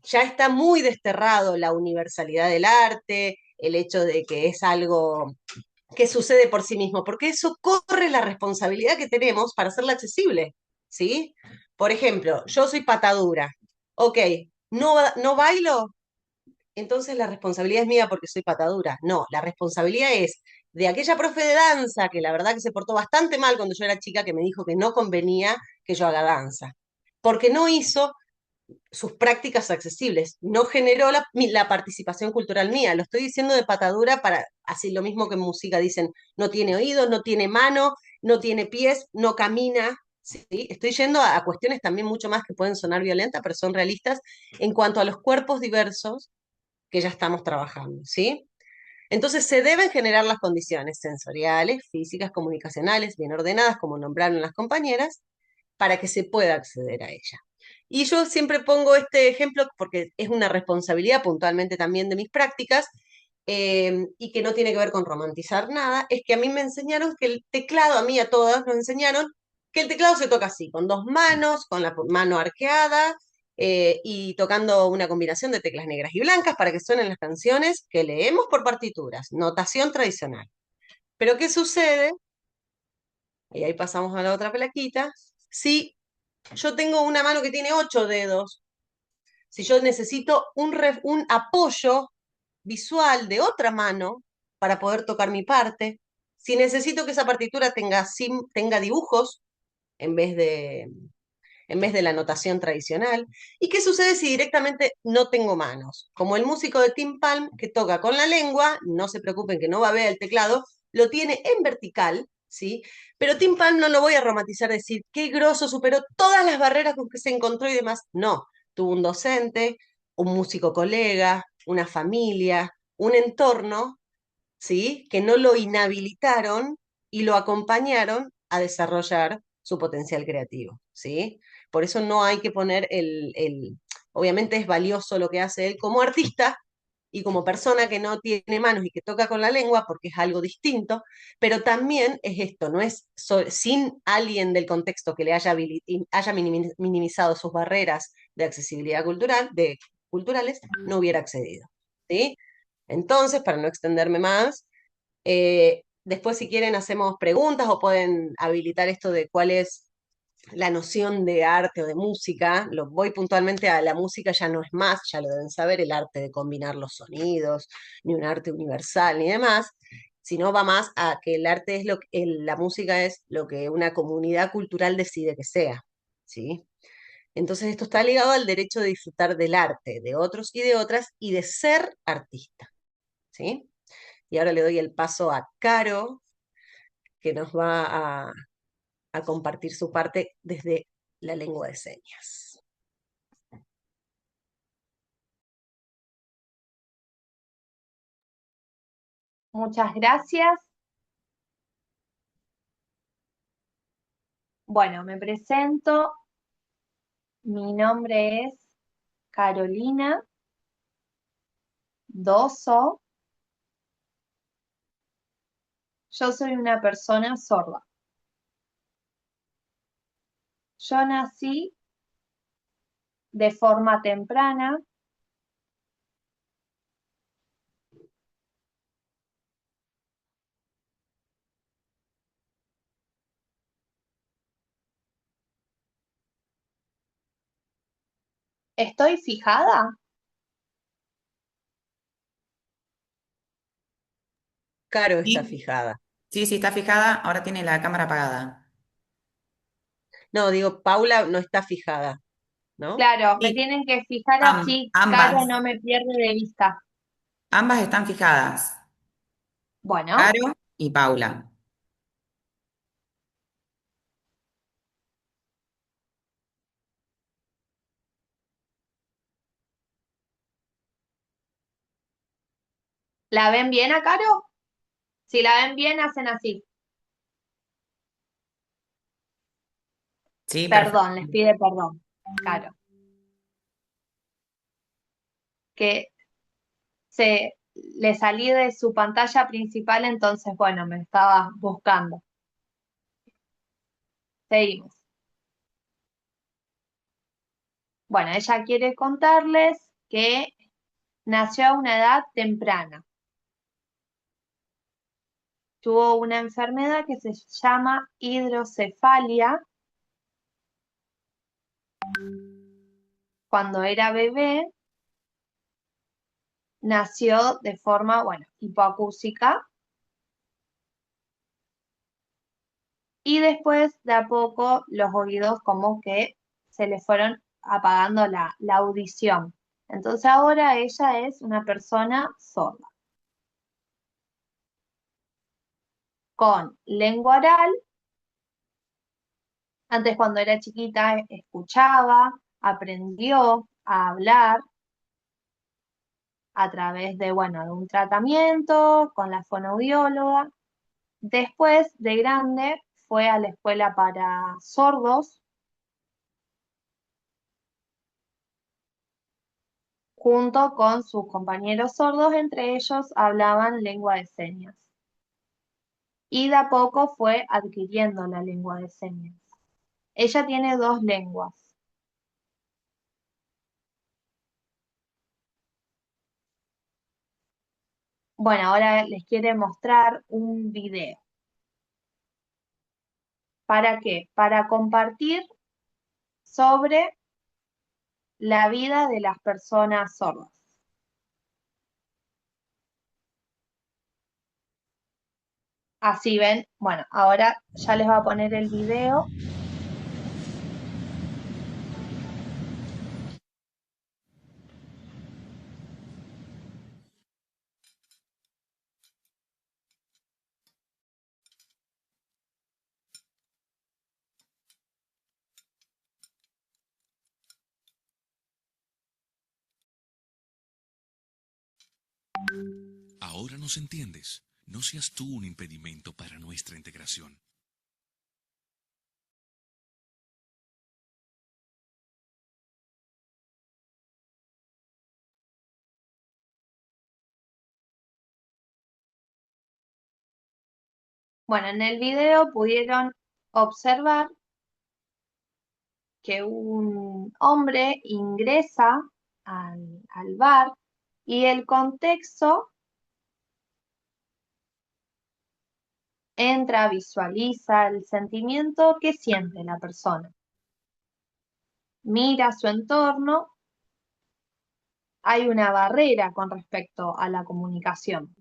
Ya está muy desterrado la universalidad del arte, el hecho de que es algo que sucede por sí mismo, porque eso corre la responsabilidad que tenemos para hacerla accesible, ¿sí? Por ejemplo, yo soy patadura, ok, no bailo, entonces la responsabilidad es mía porque soy patadura. No, la responsabilidad es de aquella profe de danza que la verdad que se portó bastante mal cuando yo era chica, que me dijo que no convenía que yo haga danza, porque no hizo sus prácticas accesibles, no generó la participación cultural mía. Lo estoy diciendo de patadura para, así lo mismo que en música dicen, no tiene oídos, no tiene mano, no tiene pies, no camina. ¿Sí? Estoy yendo a cuestiones también mucho más que pueden sonar violentas, pero son realistas en cuanto a los cuerpos diversos que ya estamos trabajando, ¿sí? Entonces se deben generar las condiciones sensoriales, físicas, comunicacionales, bien ordenadas, como nombraron las compañeras, para que se pueda acceder a ella. Y yo siempre pongo este ejemplo porque es una responsabilidad puntualmente también de mis prácticas, y que no tiene que ver con romantizar nada, es que a mí me enseñaron que el teclado, a mí a todas nos enseñaron que el teclado se toca así, con dos manos, con la mano arqueada, y tocando una combinación de teclas negras y blancas para que suenen las canciones que leemos por partituras, notación tradicional. Pero ¿qué sucede? Y ahí pasamos a la otra plaquita. Si yo tengo una mano que tiene 8 dedos, si yo necesito un apoyo visual de otra mano para poder tocar mi parte, si necesito que esa partitura tenga dibujos en vez de la notación tradicional. ¿Y qué sucede si directamente no tengo manos? Como el músico de Tim Palm que toca con la lengua, no se preocupen que no va a ver el teclado, lo tiene en vertical, ¿sí? Pero Tim Palm no lo voy a romantizar, decir, qué grosso, superó todas las barreras con que se encontró y demás. No, tuvo un docente, un músico colega, una familia, un entorno, ¿sí? Que no lo inhabilitaron y lo acompañaron a desarrollar su potencial creativo, ¿sí? Por eso no hay que poner obviamente es valioso lo que hace él como artista y como persona que no tiene manos y que toca con la lengua, porque es algo distinto, pero también es esto, no es sin alguien del contexto que le haya minimizado sus barreras de accesibilidad cultural, culturales, no hubiera accedido, ¿sí? Entonces, para no extenderme más, después si quieren hacemos preguntas o pueden habilitar esto de cuál es la noción de arte o de música. Lo voy puntualmente a la música, ya no es más, ya lo deben saber, el arte de combinar los sonidos, ni un arte universal, ni demás, sino va más a que el arte es la música es lo que una comunidad cultural decide que sea, ¿sí? Entonces esto está ligado al derecho de disfrutar del arte, de otros y de otras, y de ser artista, ¿sí? Y ahora le doy el paso a Caro, que nos va a compartir su parte desde la lengua de señas. Muchas gracias. Bueno, me presento. Mi nombre es Carolina Dosso. Yo soy una persona sorda. Yo nací de forma temprana ¿Estoy fijada? Caro está Sí, fijada. sí, sí, está fijada, ahora tiene la cámara apagada. No, digo, Paula no está fijada, ¿no? Claro, me Sí, tienen que fijar así, Caro ambas, no me pierde de vista. ambas están fijadas, Bueno, Caro y Paula. ¿la ven bien a Caro? Si la ven bien, hacen así. Sí, perfecto. Perdón, les pide perdón, Caro. Que le salí de su pantalla principal, entonces, bueno, me estaba buscando. Seguimos. Bueno, ella quiere contarles que nació a una edad temprana. Tuvo una enfermedad que se llama hidrocefalia. Cuando era bebé, nació de forma, bueno, hipoacúsica. Y después, de a poco, los oídos como que se le fueron apagando la audición. Entonces ahora ella es una persona sorda, con lengua oral. Antes, cuando era chiquita, escuchaba, aprendió a hablar a través de, bueno, de un tratamiento con la fonoaudióloga. Después, de grande, fue a la escuela para sordos, junto con sus compañeros sordos, entre ellos hablaban lengua de señas. Y de a poco fue adquiriendo la lengua de señas. Ella tiene dos lenguas. Bueno, ahora les quiere mostrar un video. ¿Para qué? Para compartir sobre la vida de las personas sordas. Así ven, bueno, ahora ya les va a poner el video. Ahora nos entiendes. No seas tú un impedimento para nuestra integración. Bueno, en el video pudieron observar que un hombre ingresa al bar y el contexto entra, visualiza el sentimiento que siente la persona. Mira su entorno, hay una barrera con respecto a la comunicación.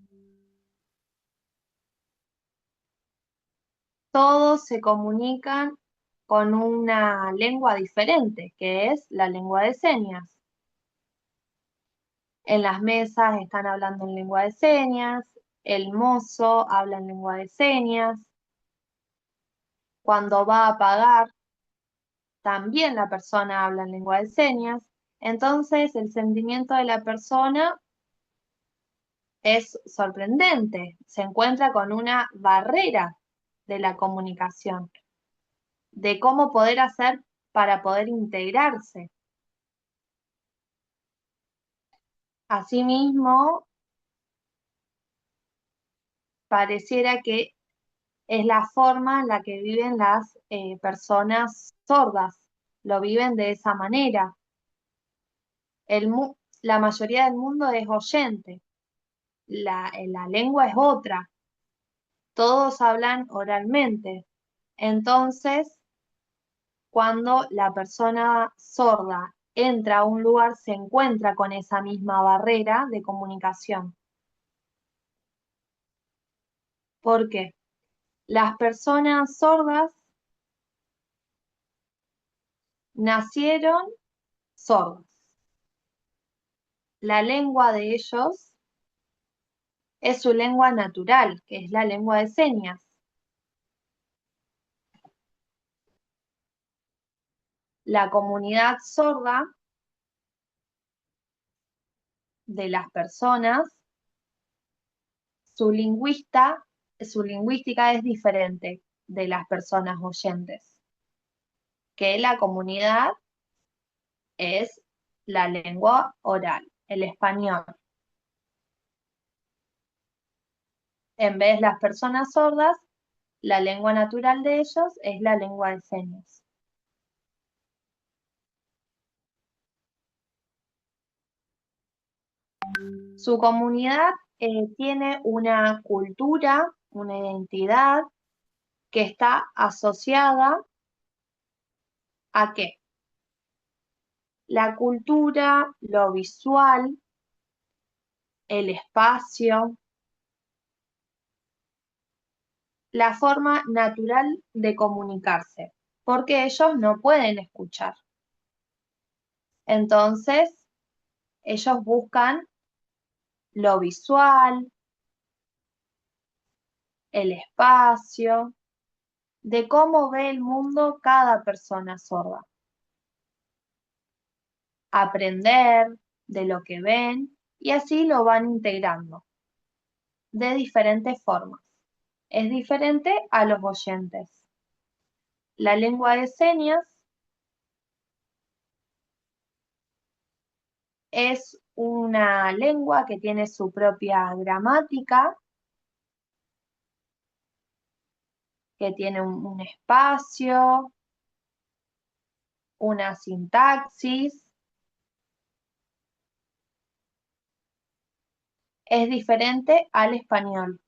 Todos se comunican con una lengua diferente, que es la lengua de señas. En las mesas están hablando en lengua de señas, el mozo habla en lengua de señas. Cuando va a pagar, también la persona habla en lengua de señas. Entonces, el sentimiento de la persona es sorprendente. Se encuentra con una barrera de la comunicación, de cómo poder hacer para poder integrarse. Asimismo, pareciera que es la forma en la que viven las personas sordas. Lo viven de esa manera. La mayoría del mundo es oyente. La lengua es otra. Todos hablan oralmente. Entonces, cuando la persona sorda entra a un lugar se encuentra con esa misma barrera de comunicación. ¿Por qué? Las personas sordas nacieron sordas. La lengua de ellos es su lengua natural, que es la lengua de señas. La comunidad sorda de las personas, su lingüística es diferente de las personas oyentes, que la comunidad es la lengua oral, el español. En vez de las personas sordas, la lengua natural de ellos es la lengua de señas. Su comunidad tiene una cultura, una identidad que está asociada ¿a qué? La cultura, lo visual, el espacio, la forma natural de comunicarse, porque ellos no pueden escuchar. Entonces, ellos buscan lo visual, el espacio, de cómo ve el mundo cada persona sorda. Aprender de lo que ven y así lo van integrando de diferentes formas. Es diferente a los oyentes. La lengua de señas es una lengua que tiene su propia gramática, que tiene un espacio, una sintaxis. Es diferente al español,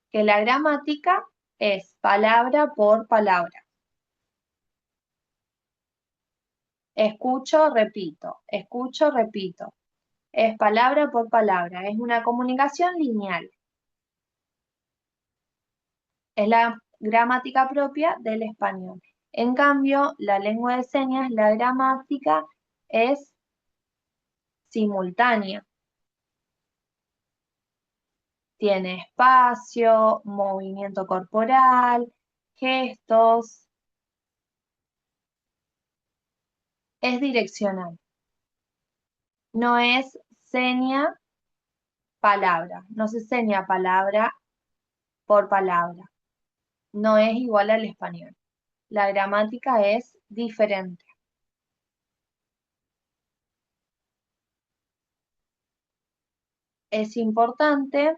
que la gramática es palabra por palabra. Escucho, repito, escucho, repito. Es palabra por palabra, es una comunicación lineal. Es la gramática propia del español. En cambio, la lengua de señas, la gramática es simultánea. Tiene espacio, movimiento corporal, gestos. Es direccional. No es seña palabra. No se seña palabra por palabra. No es igual al español. La gramática es diferente. Es importante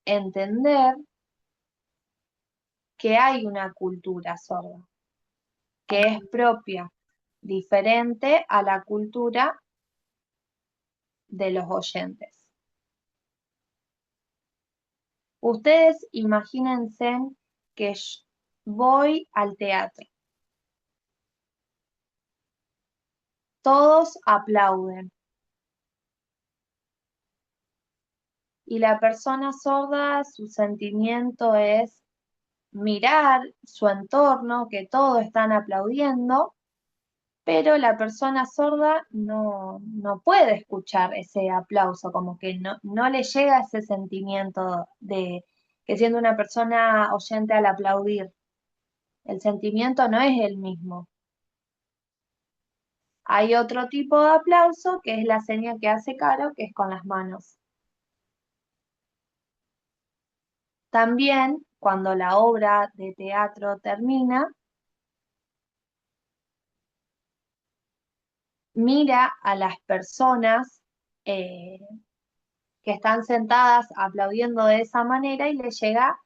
entender que hay una cultura sorda, que es propia, diferente a la cultura de los oyentes. Ustedes imagínense que voy al teatro. Todos aplauden. Y la persona sorda, su sentimiento es mirar su entorno, que todos están aplaudiendo, pero la persona sorda no puede escuchar ese aplauso, como que no le llega ese sentimiento de que siendo una persona oyente al aplaudir, el sentimiento no es el mismo. Hay otro tipo de aplauso que es la seña que hace Caro, que es con las manos. También, cuando la obra de teatro termina, mira a las personas que están sentadas aplaudiendo de esa manera y le llega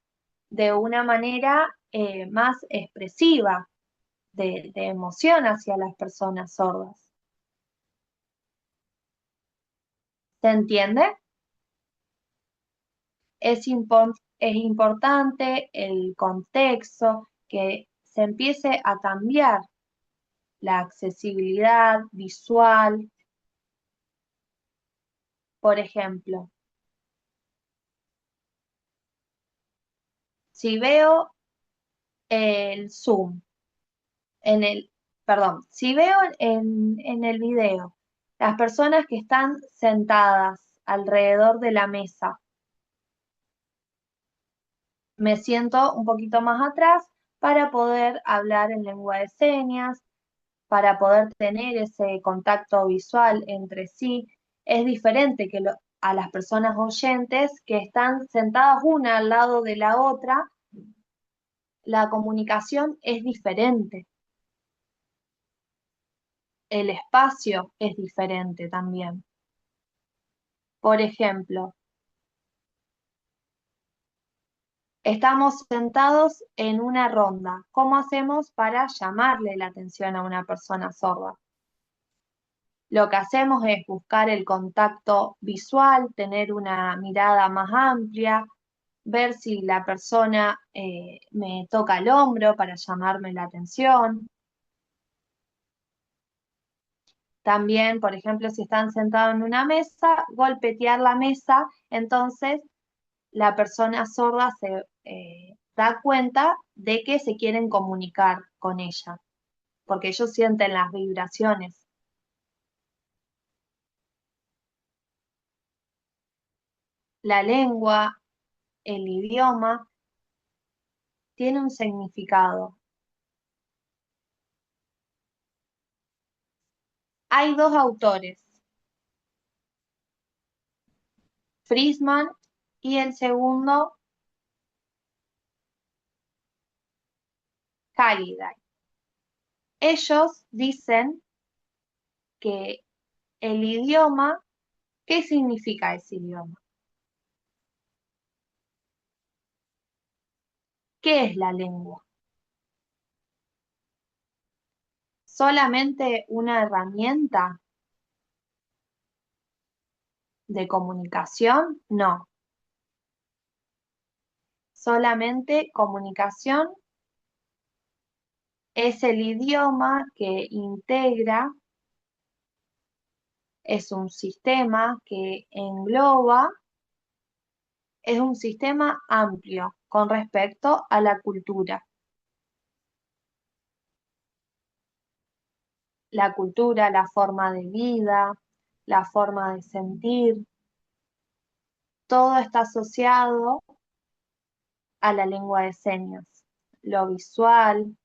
de una manera más expresiva de emoción hacia las personas sordas. ¿Se entiende? Es importante el contexto, que se empiece a cambiar la accesibilidad visual. Por ejemplo, si veo el Zoom, si veo en el video las personas que están sentadas alrededor de la mesa, me siento un poquito más atrás para poder hablar en lengua de señas, para poder tener ese contacto visual entre sí. Es diferente que a las personas oyentes que están sentadas una al lado de la otra, la comunicación es diferente. El espacio es diferente también. Por ejemplo, estamos sentados en una ronda. ¿Cómo hacemos para llamarle la atención a una persona sorda? Lo que hacemos es buscar el contacto visual, tener una mirada más amplia, ver si la persona me toca el hombro para llamarme la atención. También, por ejemplo, si están sentados en una mesa, golpetear la mesa, entonces la persona sorda se da cuenta de que se quieren comunicar con ella, porque ellos sienten las vibraciones. La lengua, el idioma, tiene un significado. Hay dos autores, Friesman y el segundo, Halliday. Ellos dicen que el idioma, ¿qué significa ese idioma? ¿Qué es la lengua? ¿Solamente una herramienta de comunicación? No. Solamente comunicación es el idioma que integra, es un sistema que engloba, es un sistema amplio con respecto a la cultura. La cultura, la forma de vida, la forma de sentir, todo está asociado a la lengua de señas. Lo visual,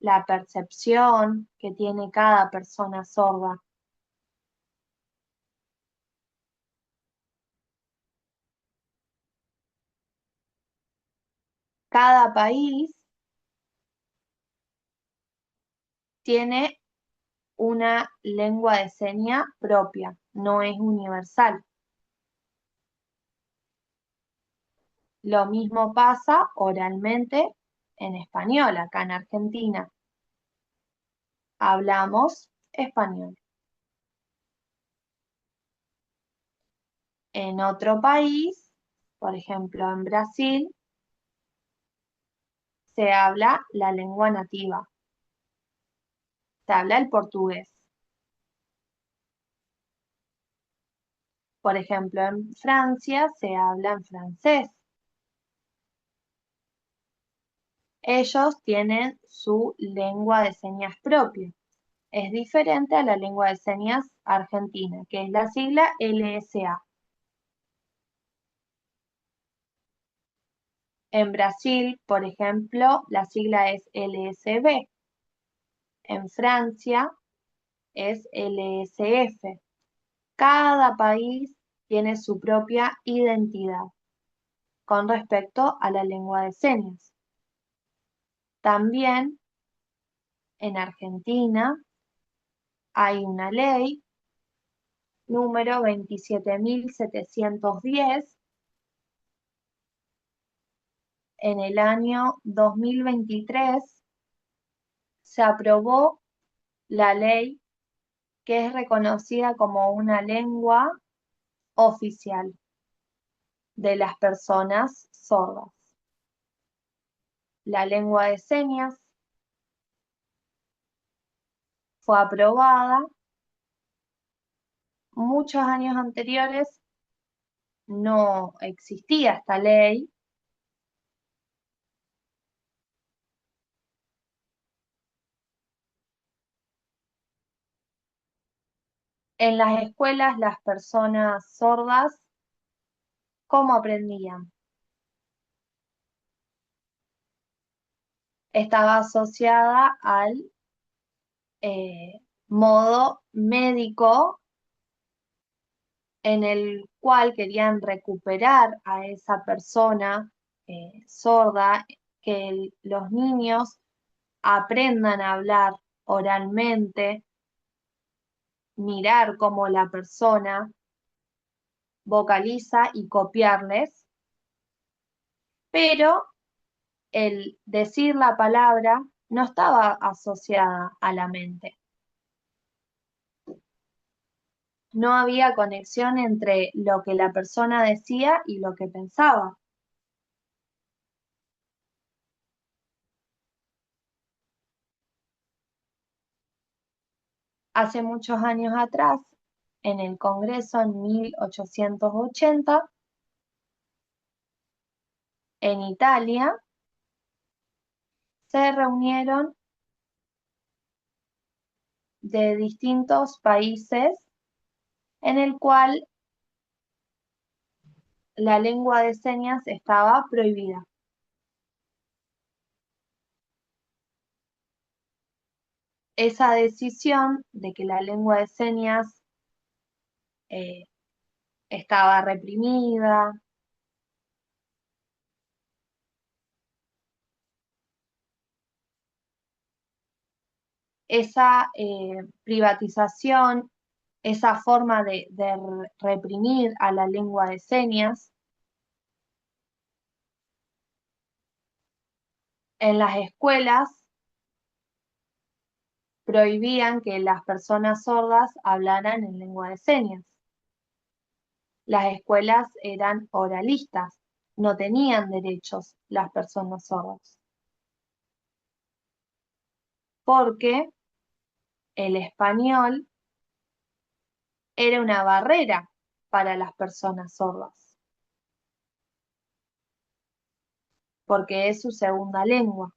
la percepción que tiene cada persona sorda. Cada país tiene una lengua de señas propia, no es universal. Lo mismo pasa oralmente en español, acá en Argentina. Hablamos español. En otro país, por ejemplo en Brasil, se habla la lengua nativa. Se habla el portugués. Por ejemplo, en Francia se habla en francés. Ellos tienen su lengua de señas propia. Es diferente a la lengua de señas argentina, que es la sigla LSA. En Brasil, por ejemplo, la sigla es LSB. En Francia es LSF. Cada país tiene su propia identidad con respecto a la lengua de señas. También en Argentina hay una ley número 27.710 en el año 2023 se aprobó la ley que es reconocida como una lengua oficial de las personas sordas. La lengua de señas fue aprobada. Muchos años anteriores no existía esta ley. En las escuelas, las personas sordas, ¿cómo aprendían? Estaba asociada al modo médico en el cual querían recuperar a esa persona sorda, que los niños aprendan a hablar oralmente, mirar cómo la persona vocaliza y copiarles, pero el decir la palabra no estaba asociada a la mente. No había conexión entre lo que la persona decía y lo que pensaba. Hace muchos años atrás, en el Congreso, en 1880, en Italia, se reunieron de distintos países en el cual la lengua de señas estaba prohibida. Esa decisión de que la lengua de señas estaba reprimida, esa privatización, esa forma de reprimir a la lengua de señas, en las escuelas prohibían que las personas sordas hablaran en lengua de señas. Las escuelas eran oralistas, no tenían derechos las personas sordas, porque el español era una barrera para las personas sordas, porque es su segunda lengua,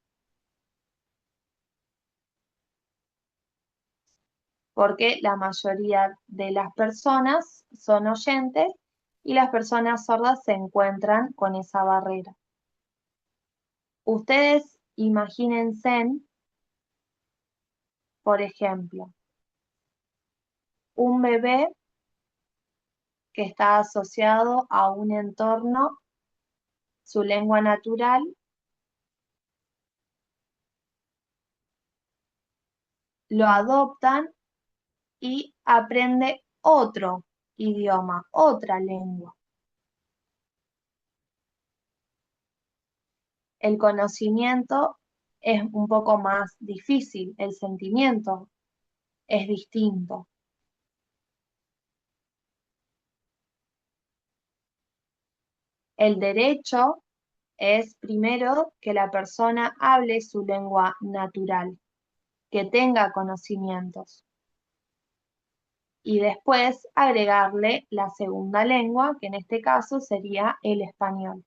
porque la mayoría de las personas son oyentes y las personas sordas se encuentran con esa barrera. Ustedes imagínense, por ejemplo, un bebé que está asociado a un entorno, su lengua natural, lo adoptan y aprende otro idioma, otra lengua. El conocimiento es un poco más difícil, el sentimiento es distinto. El derecho es primero que la persona hable su lengua natural, que tenga conocimientos. Y después agregarle la segunda lengua, que en este caso sería el español.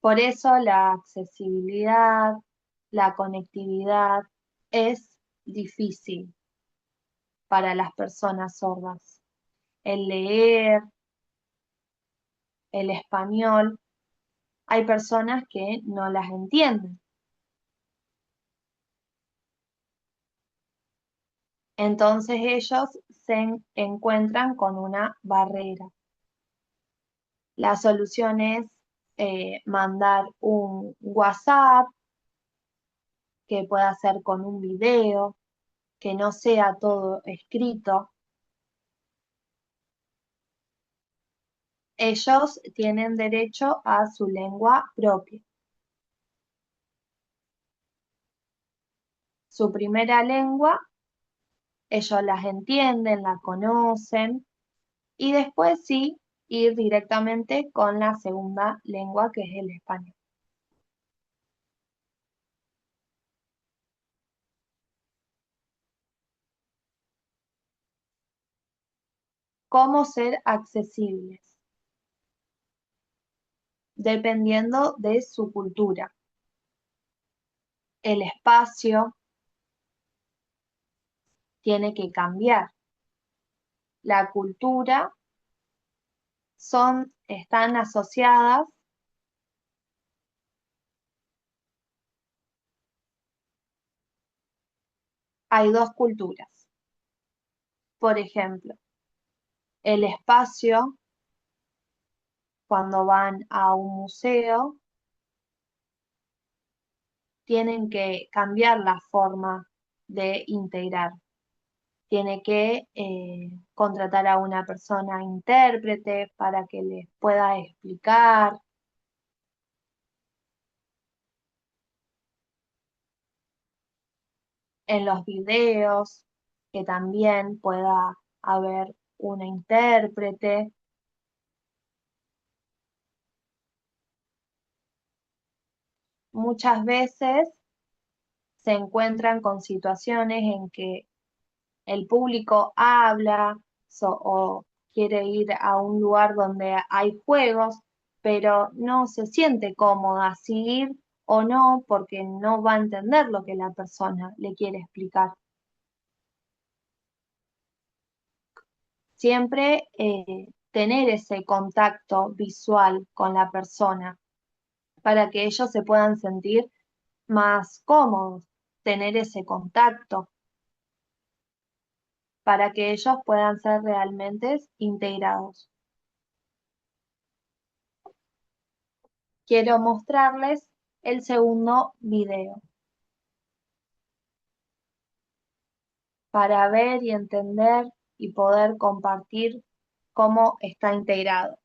Por eso la accesibilidad, la conectividad es difícil para las personas sordas. El leer, el español, hay personas que no las entienden. Entonces ellos se encuentran con una barrera. La solución es mandar un WhatsApp que pueda ser con un video, que no sea todo escrito. Ellos tienen derecho a su lengua propia. Su primera lengua, ellos las entienden, la conocen, y después sí ir directamente con la segunda lengua, que es el español. cómo ser accesibles, dependiendo de su cultura. El espacio tiene que cambiar. La cultura están asociadas hay dos culturas. Por ejemplo, el espacio, cuando van a un museo, tienen que cambiar la forma de integrar. Tiene que contratar a una persona intérprete para que les pueda explicar. En los videos, que también pueda haber una intérprete. Muchas veces se encuentran con situaciones en que el público habla o quiere ir a un lugar donde hay juegos, pero no se siente cómoda si ir o no porque no va a entender lo que la persona le quiere explicar. Siempre tener ese contacto visual con la persona para que ellos se puedan sentir más cómodos, tener ese contacto para que ellos puedan ser realmente integrados. Quiero mostrarles el segundo video para ver y entender y poder compartir cómo está integrado.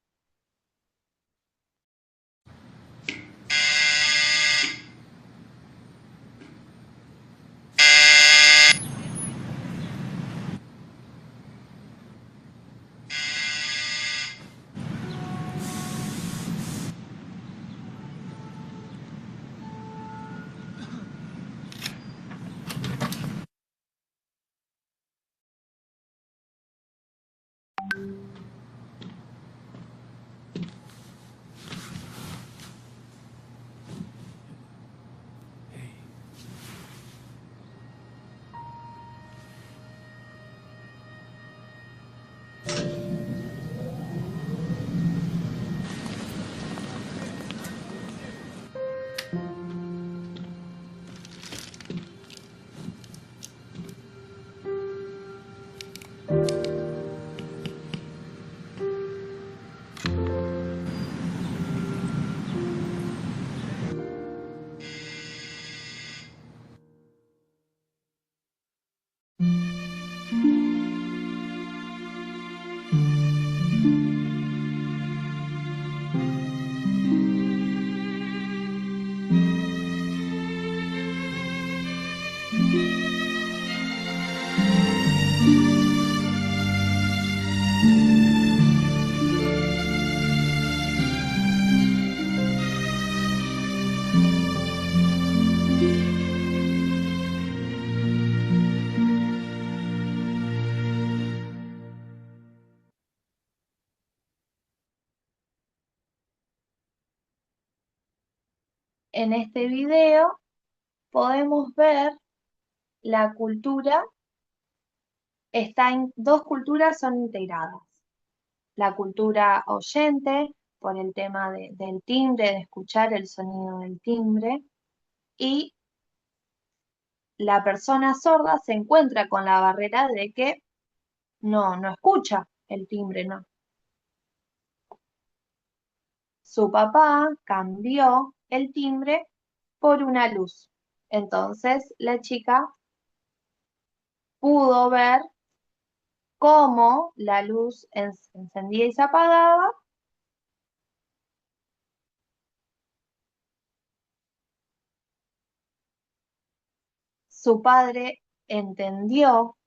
En este video podemos ver la cultura, dos culturas son integradas. La cultura oyente, por el tema del timbre, de escuchar el sonido del timbre, y la persona sorda se encuentra con la barrera de que no escucha el timbre, no. Su papá cambió el timbre por una luz. Entonces la chica pudo ver cómo la luz se encendía y se apagaba. Su padre entendió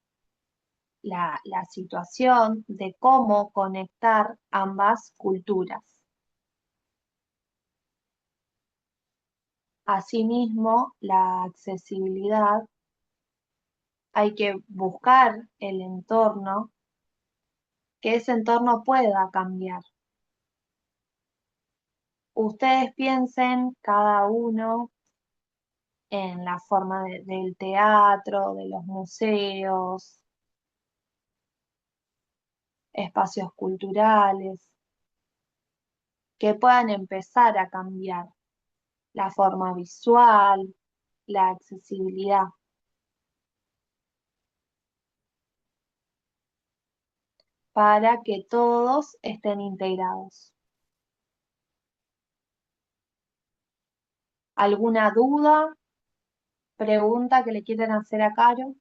la situación de cómo conectar ambas culturas. Asimismo, la accesibilidad, hay que buscar el entorno que ese entorno pueda cambiar. Ustedes piensen cada uno en la forma del teatro, de los museos, espacios culturales, que puedan empezar a cambiar la forma visual, la accesibilidad, para que todos estén integrados. ¿Alguna duda, pregunta que le quieran hacer a Caro?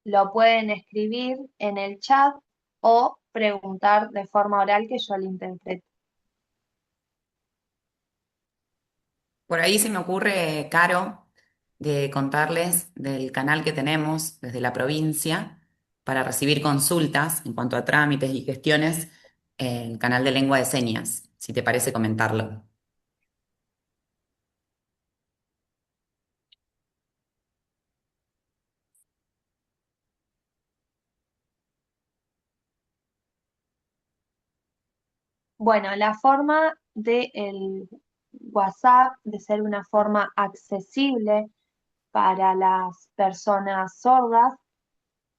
Lo pueden escribir en el chat o preguntar de forma oral que yo le interprete. Por ahí se me ocurre, Caro, de contarles del canal que tenemos desde la provincia para recibir consultas en cuanto a trámites y gestiones, el canal de lengua de señas, si te parece comentarlo. Bueno, la forma del WhatsApp de ser una forma accesible para las personas sordas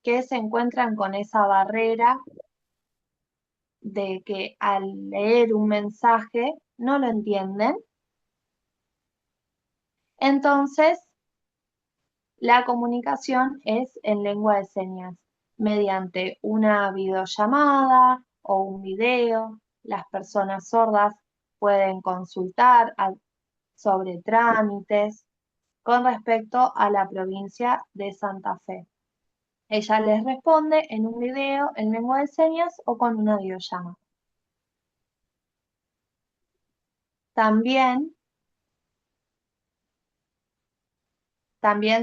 que se encuentran con esa barrera de que al leer un mensaje no lo entienden. Entonces, la comunicación es en lengua de señas, mediante una videollamada o un video. Las personas sordas pueden consultar sobre trámites con respecto a la provincia de Santa Fe. Ella les responde en un video en lengua de señas o con una videollamada. También,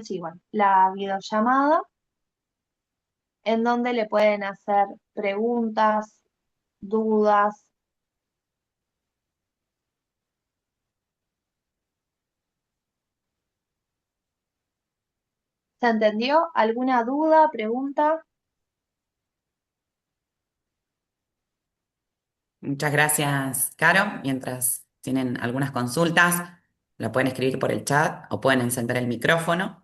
sí, bueno, la videollamada en donde le pueden hacer preguntas, dudas. ¿Se entendió? ¿Alguna duda, pregunta? Muchas gracias, Caro. Mientras tienen algunas consultas, la pueden escribir por el chat o pueden encender el micrófono.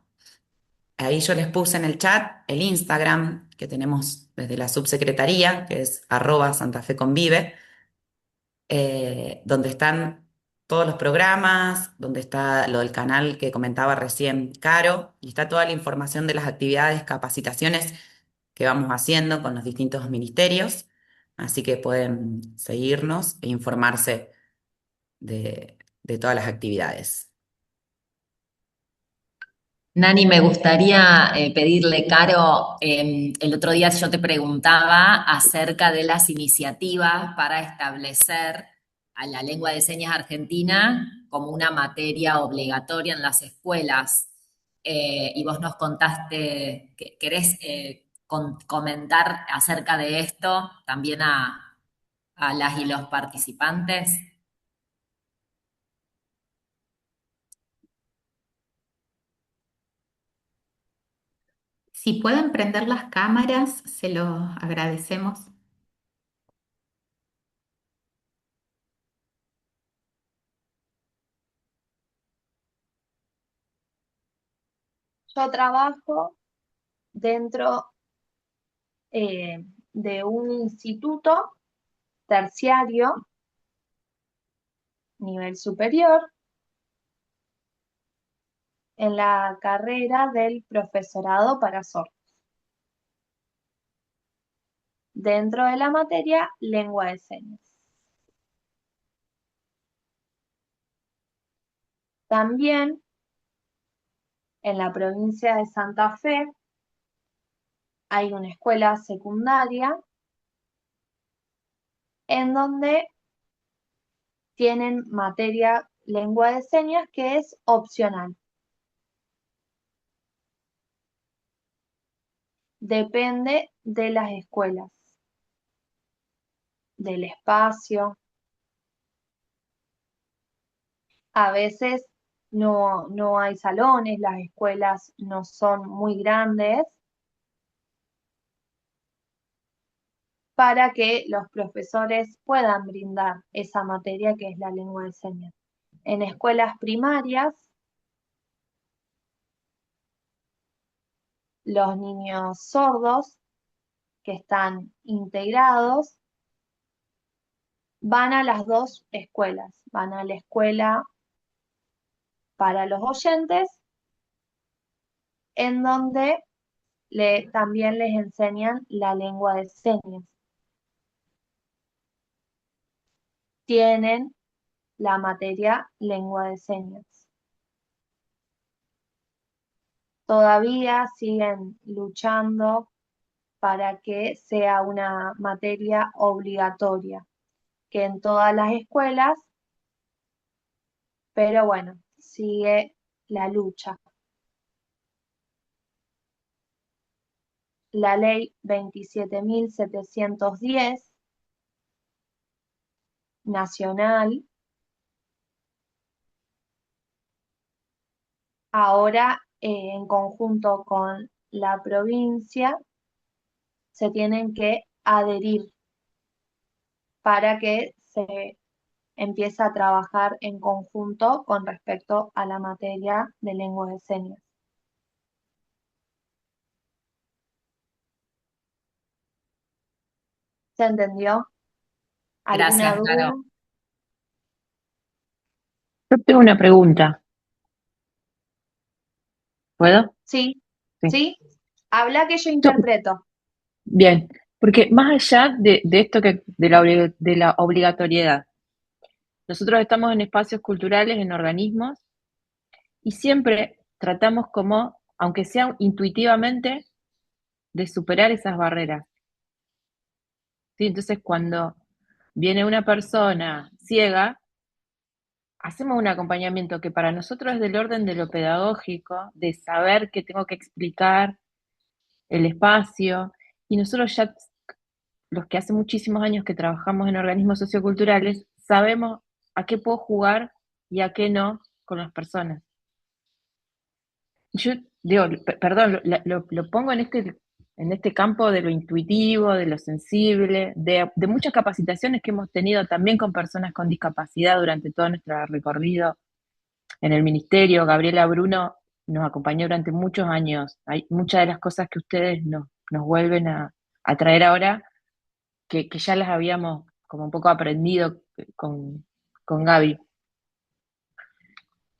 Ahí yo les puse en el chat el Instagram que tenemos desde la subsecretaría, que es @santafeconvive, donde están todos los programas, donde está lo del canal que comentaba recién Caro, y está toda la información de las actividades, capacitaciones que vamos haciendo con los distintos ministerios. Así que pueden seguirnos e informarse de todas las actividades. Nani, me gustaría pedirle, Caro, el otro día yo te preguntaba acerca de las iniciativas para establecer a la lengua de señas argentina como una materia obligatoria en las escuelas. Y vos nos contaste que querés comentar acerca de esto también a las y los participantes. Si pueden prender las cámaras, se lo agradecemos. Yo trabajo dentro de un instituto terciario, nivel superior, en la carrera del profesorado para sordos, dentro de la materia lengua de señas. También en la provincia de Santa Fe hay una escuela secundaria en donde tienen materia lengua de señas que es opcional. Depende de las escuelas, del espacio. A veces no hay salones, las escuelas no son muy grandes para que los profesores puedan brindar esa materia que es la lengua de señas. En escuelas primarias, los niños sordos que están integrados van a las dos escuelas, van a la escuela para los oyentes, en donde también les enseñan la lengua de señas. Tienen la materia lengua de señas. Todavía siguen luchando para que sea una materia obligatoria, que en todas las escuelas, pero bueno, sigue la lucha. La ley 27.710 nacional ahora en conjunto con la provincia se tienen que adherir para que se empiece a trabajar en conjunto con respecto a la materia de lengua de señas. ¿Se entendió? ¿Alguna Gracias, duda? Caro. Yo tengo una pregunta. ¿Puedo? Sí, Sí. sí. Habla que yo Tú- interpreto. Bien, porque más allá de esto que de la obligatoriedad, nosotros estamos en espacios culturales, en organismos, y siempre tratamos como, aunque sea intuitivamente, de superar esas barreras. ¿Sí? Entonces, cuando viene una persona ciega, hacemos un acompañamiento que para nosotros es del orden de lo pedagógico, de saber que tengo que explicar el espacio, y nosotros ya, los que hace muchísimos años que trabajamos en organismos socioculturales, sabemos a qué puedo jugar y a qué no con las personas. Yo digo, perdón, lo pongo en este campo de lo intuitivo, de lo sensible, de muchas capacitaciones que hemos tenido también con personas con discapacidad durante todo nuestro recorrido en el ministerio. Gabriela Bruno nos acompañó durante muchos años. Hay muchas de las cosas que ustedes nos vuelven a traer ahora, que ya las habíamos como un poco aprendido con Gaby.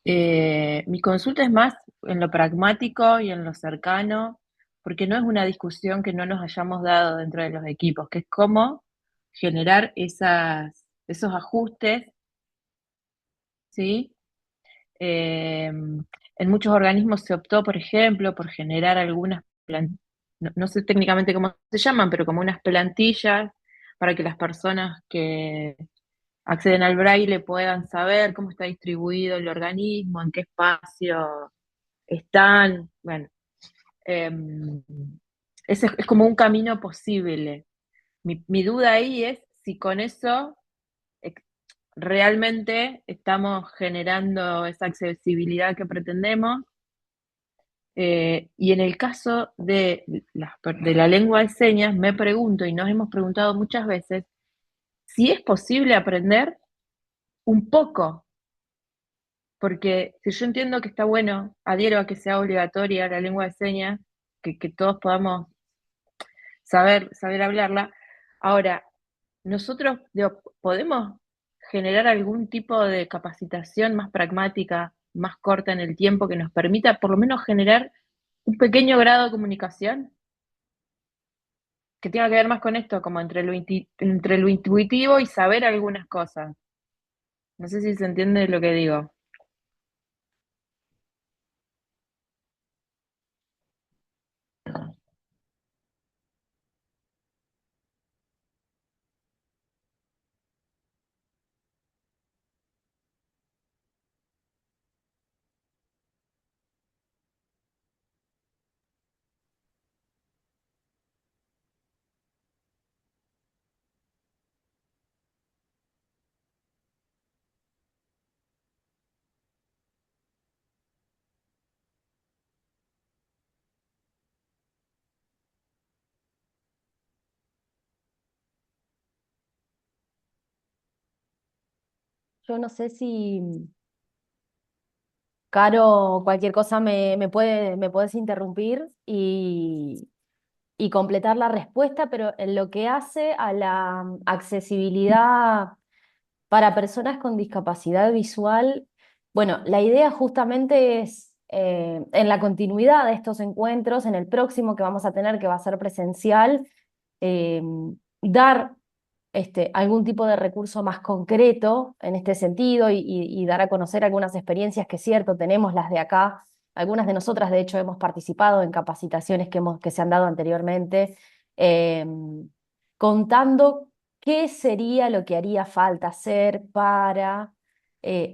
Mi consulta es más en lo pragmático y en lo cercano, porque no es una discusión que no nos hayamos dado dentro de los equipos, que es cómo generar esos ajustes, ¿sí? En muchos organismos se optó, por ejemplo, por generar algunas no sé técnicamente cómo se llaman, pero como unas plantillas para que las personas que acceden al braille puedan saber cómo está distribuido el organismo, en qué espacio están. Bueno, ese es como un camino posible. Mi duda ahí es si con eso realmente estamos generando esa accesibilidad que pretendemos. Y en el caso de la lengua de señas, me pregunto, y nos hemos preguntado muchas veces, si es posible aprender un poco, porque si yo entiendo que está bueno, adhiero a que sea obligatoria la lengua de señas, que todos podamos saber hablarla. Ahora, nosotros digo, podemos generar algún tipo de capacitación más pragmática, más corta en el tiempo, que nos permita por lo menos generar un pequeño grado de comunicación que tenga que ver más con esto, como entre lo intuitivo y saber algunas cosas. No sé si se entiende lo que digo. Yo no sé si, Caro, cualquier cosa me puedes interrumpir y completar la respuesta, pero en lo que hace a la accesibilidad para personas con discapacidad visual, bueno, la idea justamente es, en la continuidad de estos encuentros, en el próximo que vamos a tener, que va a ser presencial, eh, dar algún tipo de recurso más concreto en este sentido y dar a conocer algunas experiencias que es cierto, tenemos las de acá. Algunas de nosotras, de hecho, hemos participado en capacitaciones que se han dado anteriormente, eh, contando qué sería lo que haría falta hacer para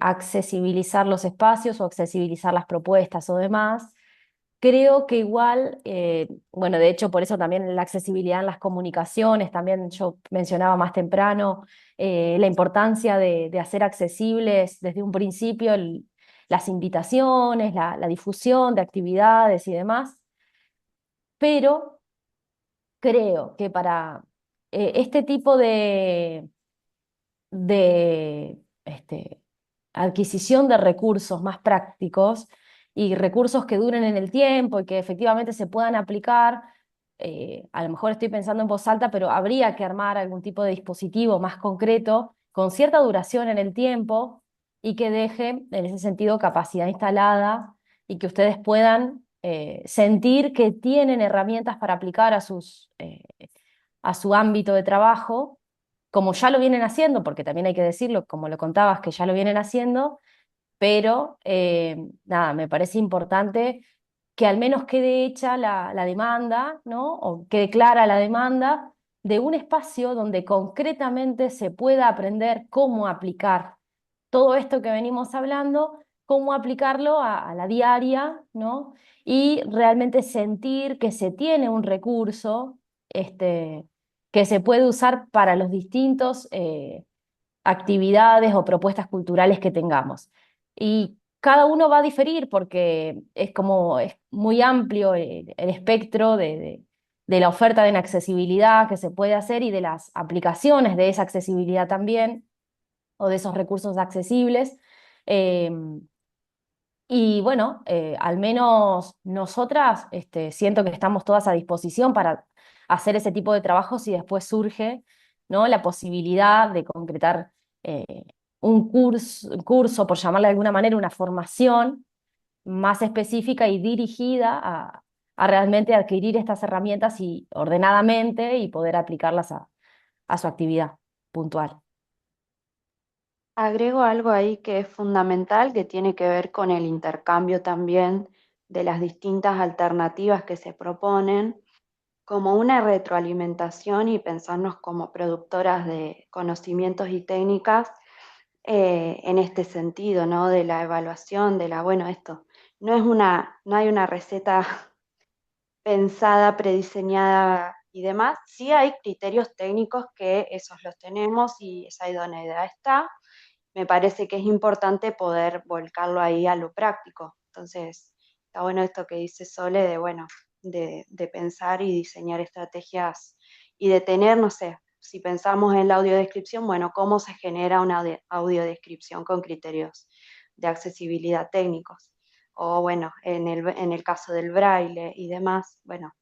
accesibilizar los espacios o accesibilizar las propuestas o demás. Creo que igual, bueno, de hecho por eso también la accesibilidad en las comunicaciones, también yo mencionaba más temprano la importancia de hacer accesibles desde un principio las invitaciones, la difusión de actividades y demás, pero creo que para este tipo de adquisición de recursos más prácticos y recursos que duren en el tiempo y que efectivamente se puedan aplicar. A lo mejor estoy pensando en voz alta, pero habría que armar algún tipo de dispositivo más concreto con cierta duración en el tiempo y que deje, en ese sentido, capacidad instalada y que ustedes puedan sentir que tienen herramientas para aplicar a su ámbito de trabajo, como ya lo vienen haciendo, porque también hay que decirlo, como lo contabas, que ya lo vienen haciendo, pero nada, me parece importante que al menos quede hecha la demanda, ¿no? O quede clara la demanda de un espacio donde concretamente se pueda aprender cómo aplicar todo esto que venimos hablando, cómo aplicarlo a la diaria, ¿no? Y realmente sentir que se tiene un recurso que se puede usar para los distintos actividades o propuestas culturales que tengamos. Y cada uno va a diferir porque es muy amplio el espectro de la oferta de accesibilidad que se puede hacer y de las aplicaciones de esa accesibilidad también, o de esos recursos accesibles. Eh, y bueno, al menos nosotras siento que estamos todas a disposición para hacer ese tipo de trabajo si después surge, ¿no? La posibilidad de concretar eh, un curso, por llamarle de alguna manera, una formación más específica y dirigida a realmente adquirir estas herramientas y ordenadamente y poder aplicarlas a su actividad puntual. Agrego algo ahí que es fundamental, que tiene que ver con el intercambio también de las distintas alternativas que se proponen, como una retroalimentación y pensarnos como productoras de conocimientos y técnicas en este sentido, ¿no? De la evaluación, bueno, esto no hay una receta pensada, prediseñada y demás. Sí hay criterios técnicos que esos los tenemos y esa idoneidad está. Me parece que es importante poder volcarlo ahí a lo práctico. Entonces, está bueno esto que dice Sole de, bueno, de pensar y diseñar estrategias y de tener, no sé, si pensamos en la audiodescripción, bueno, ¿cómo se genera una audiodescripción con criterios de accesibilidad técnicos? O bueno, en el caso del braille y demás, bueno,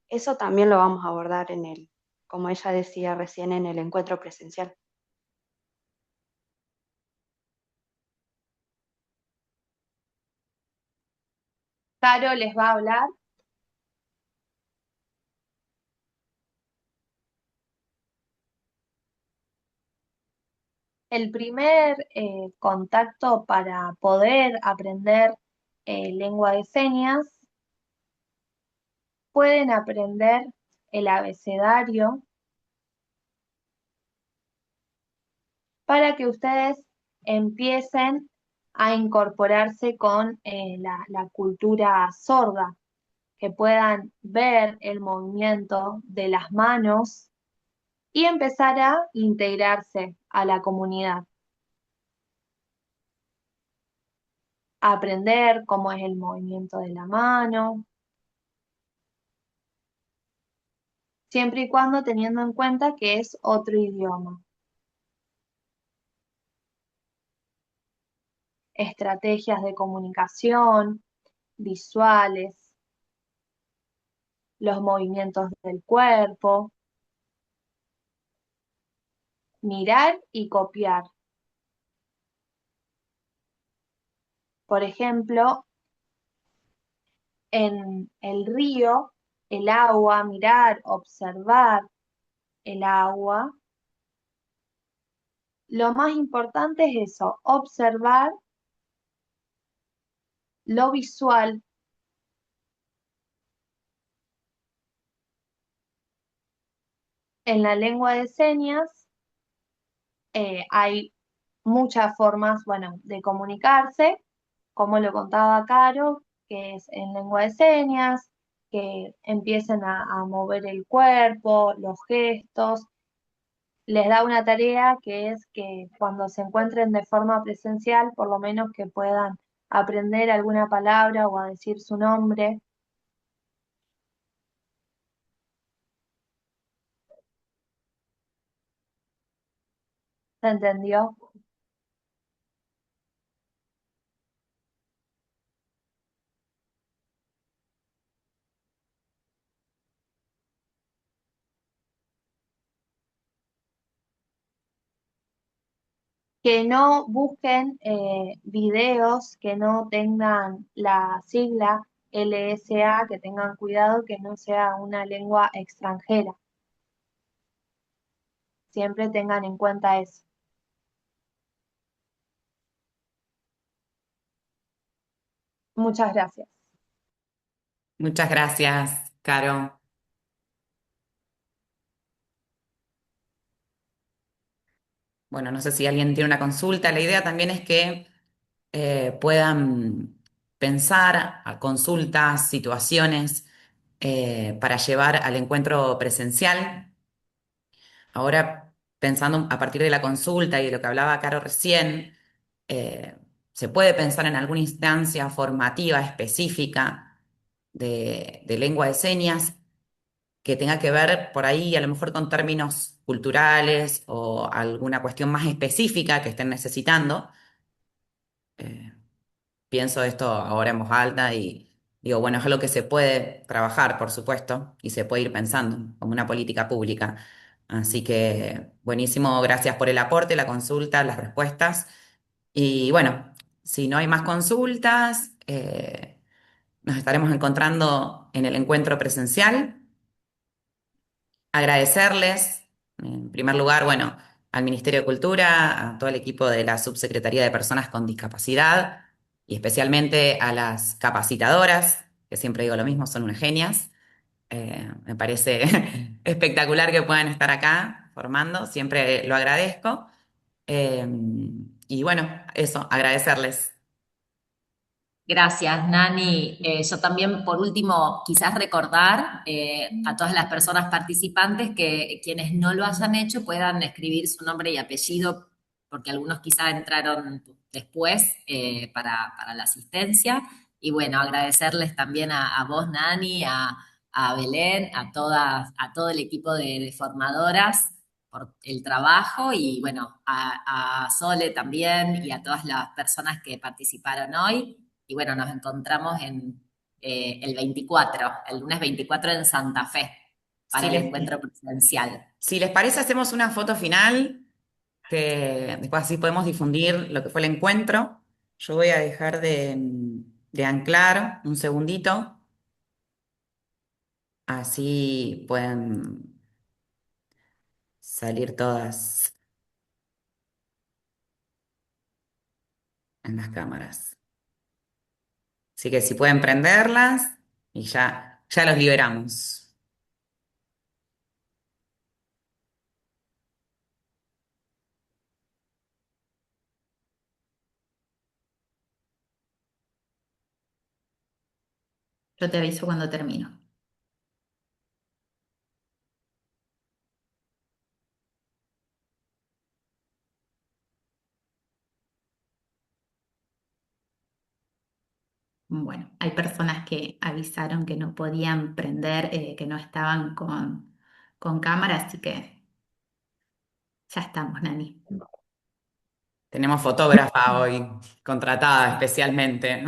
eso también lo vamos a abordar como ella decía recién, en el encuentro presencial. Caro les va a hablar. El primer contacto para poder aprender lengua de señas, pueden aprender el abecedario para que ustedes empiecen a incorporarse con la cultura sorda, que puedan ver el movimiento de las manos y empezar a integrarse a la comunidad. A aprender cómo es el movimiento de la mano, siempre y cuando teniendo en cuenta que es otro idioma. estrategias de comunicación, visuales, los movimientos del cuerpo, mirar y copiar. Por ejemplo, en el río, el agua, mirar, observar el agua. Lo más importante es eso, observar lo visual. En la lengua de señas hay muchas formas, bueno, de comunicarse, como lo contaba Caro, que es en lengua de señas, que empiecen a mover el cuerpo, los gestos. Les da una tarea que es que cuando se encuentren de forma presencial, por lo menos que puedan aprender alguna palabra o a decir su nombre. ¿Se entendió? Que no busquen videos que no tengan la sigla LSA, que tengan cuidado que no sea una lengua extranjera. Siempre tengan en cuenta eso. Muchas gracias. Muchas gracias, Caro. Bueno, no sé si alguien tiene una consulta. La idea también es que puedan pensar a consultas, situaciones para llevar al encuentro presencial. Ahora, pensando a partir de la consulta y de lo que hablaba Caro recién, eh, se puede pensar en alguna instancia formativa específica de lengua de señas que tenga que ver por ahí a lo mejor con términos culturales o alguna cuestión más específica que estén necesitando. Eh, Pienso esto ahora en voz alta y digo, bueno, es algo que se puede trabajar, por supuesto, y se puede ir pensando como una política pública. Así que buenísimo, gracias por el aporte, la consulta, las respuestas. Y bueno, si no hay más consultas, nos estaremos encontrando en el encuentro presencial. Agradecerles, en primer lugar, bueno, al Ministerio de Cultura, a todo el equipo de la Subsecretaría de Personas con Discapacidad y especialmente a las capacitadoras, que siempre digo lo mismo, son unas genias. Me parece espectacular que puedan estar acá formando, siempre lo agradezco. Eh, y bueno, eso, agradecerles. Gracias, Nani. Yo también, por último, quizás recordar a todas las personas participantes que quienes no lo hayan hecho puedan escribir su nombre y apellido, porque algunos quizás entraron después para la asistencia. Y bueno, agradecerles también a vos, Nani, a Belén, a todo el equipo de formadoras por el trabajo y bueno, a Sole también y a todas las personas que participaron hoy. Y bueno, nos encontramos en el 24, el lunes 24 en Santa Fe, para Si el les, encuentro presencial. si les parece, hacemos una foto final que después así podemos difundir lo que fue el encuentro. Yo voy a dejar de anclar un segundito, así pueden salir todas en las cámaras. Así que si pueden prenderlas y ya los liberamos. Yo te aviso cuando termino. Bueno, hay personas que avisaron que no podían prender, que no estaban con cámara, así que ya estamos, Nani. Tenemos fotógrafa hoy, contratada especialmente.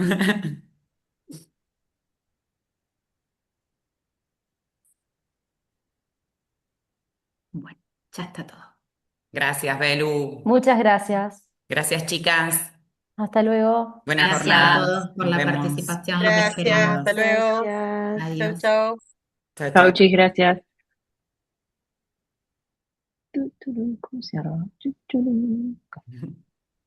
Bueno, ya está todo. Gracias, Belu. Muchas gracias. Gracias, chicas. Hasta luego. Buena Gracias a jornada. todos por Nos la vemos. participación, los Gracias, esperamos. hasta luego. Gracias. Chau, Adiós. chau. Chao, Chau, chao. chis, gracias. ¿Cómo se llama?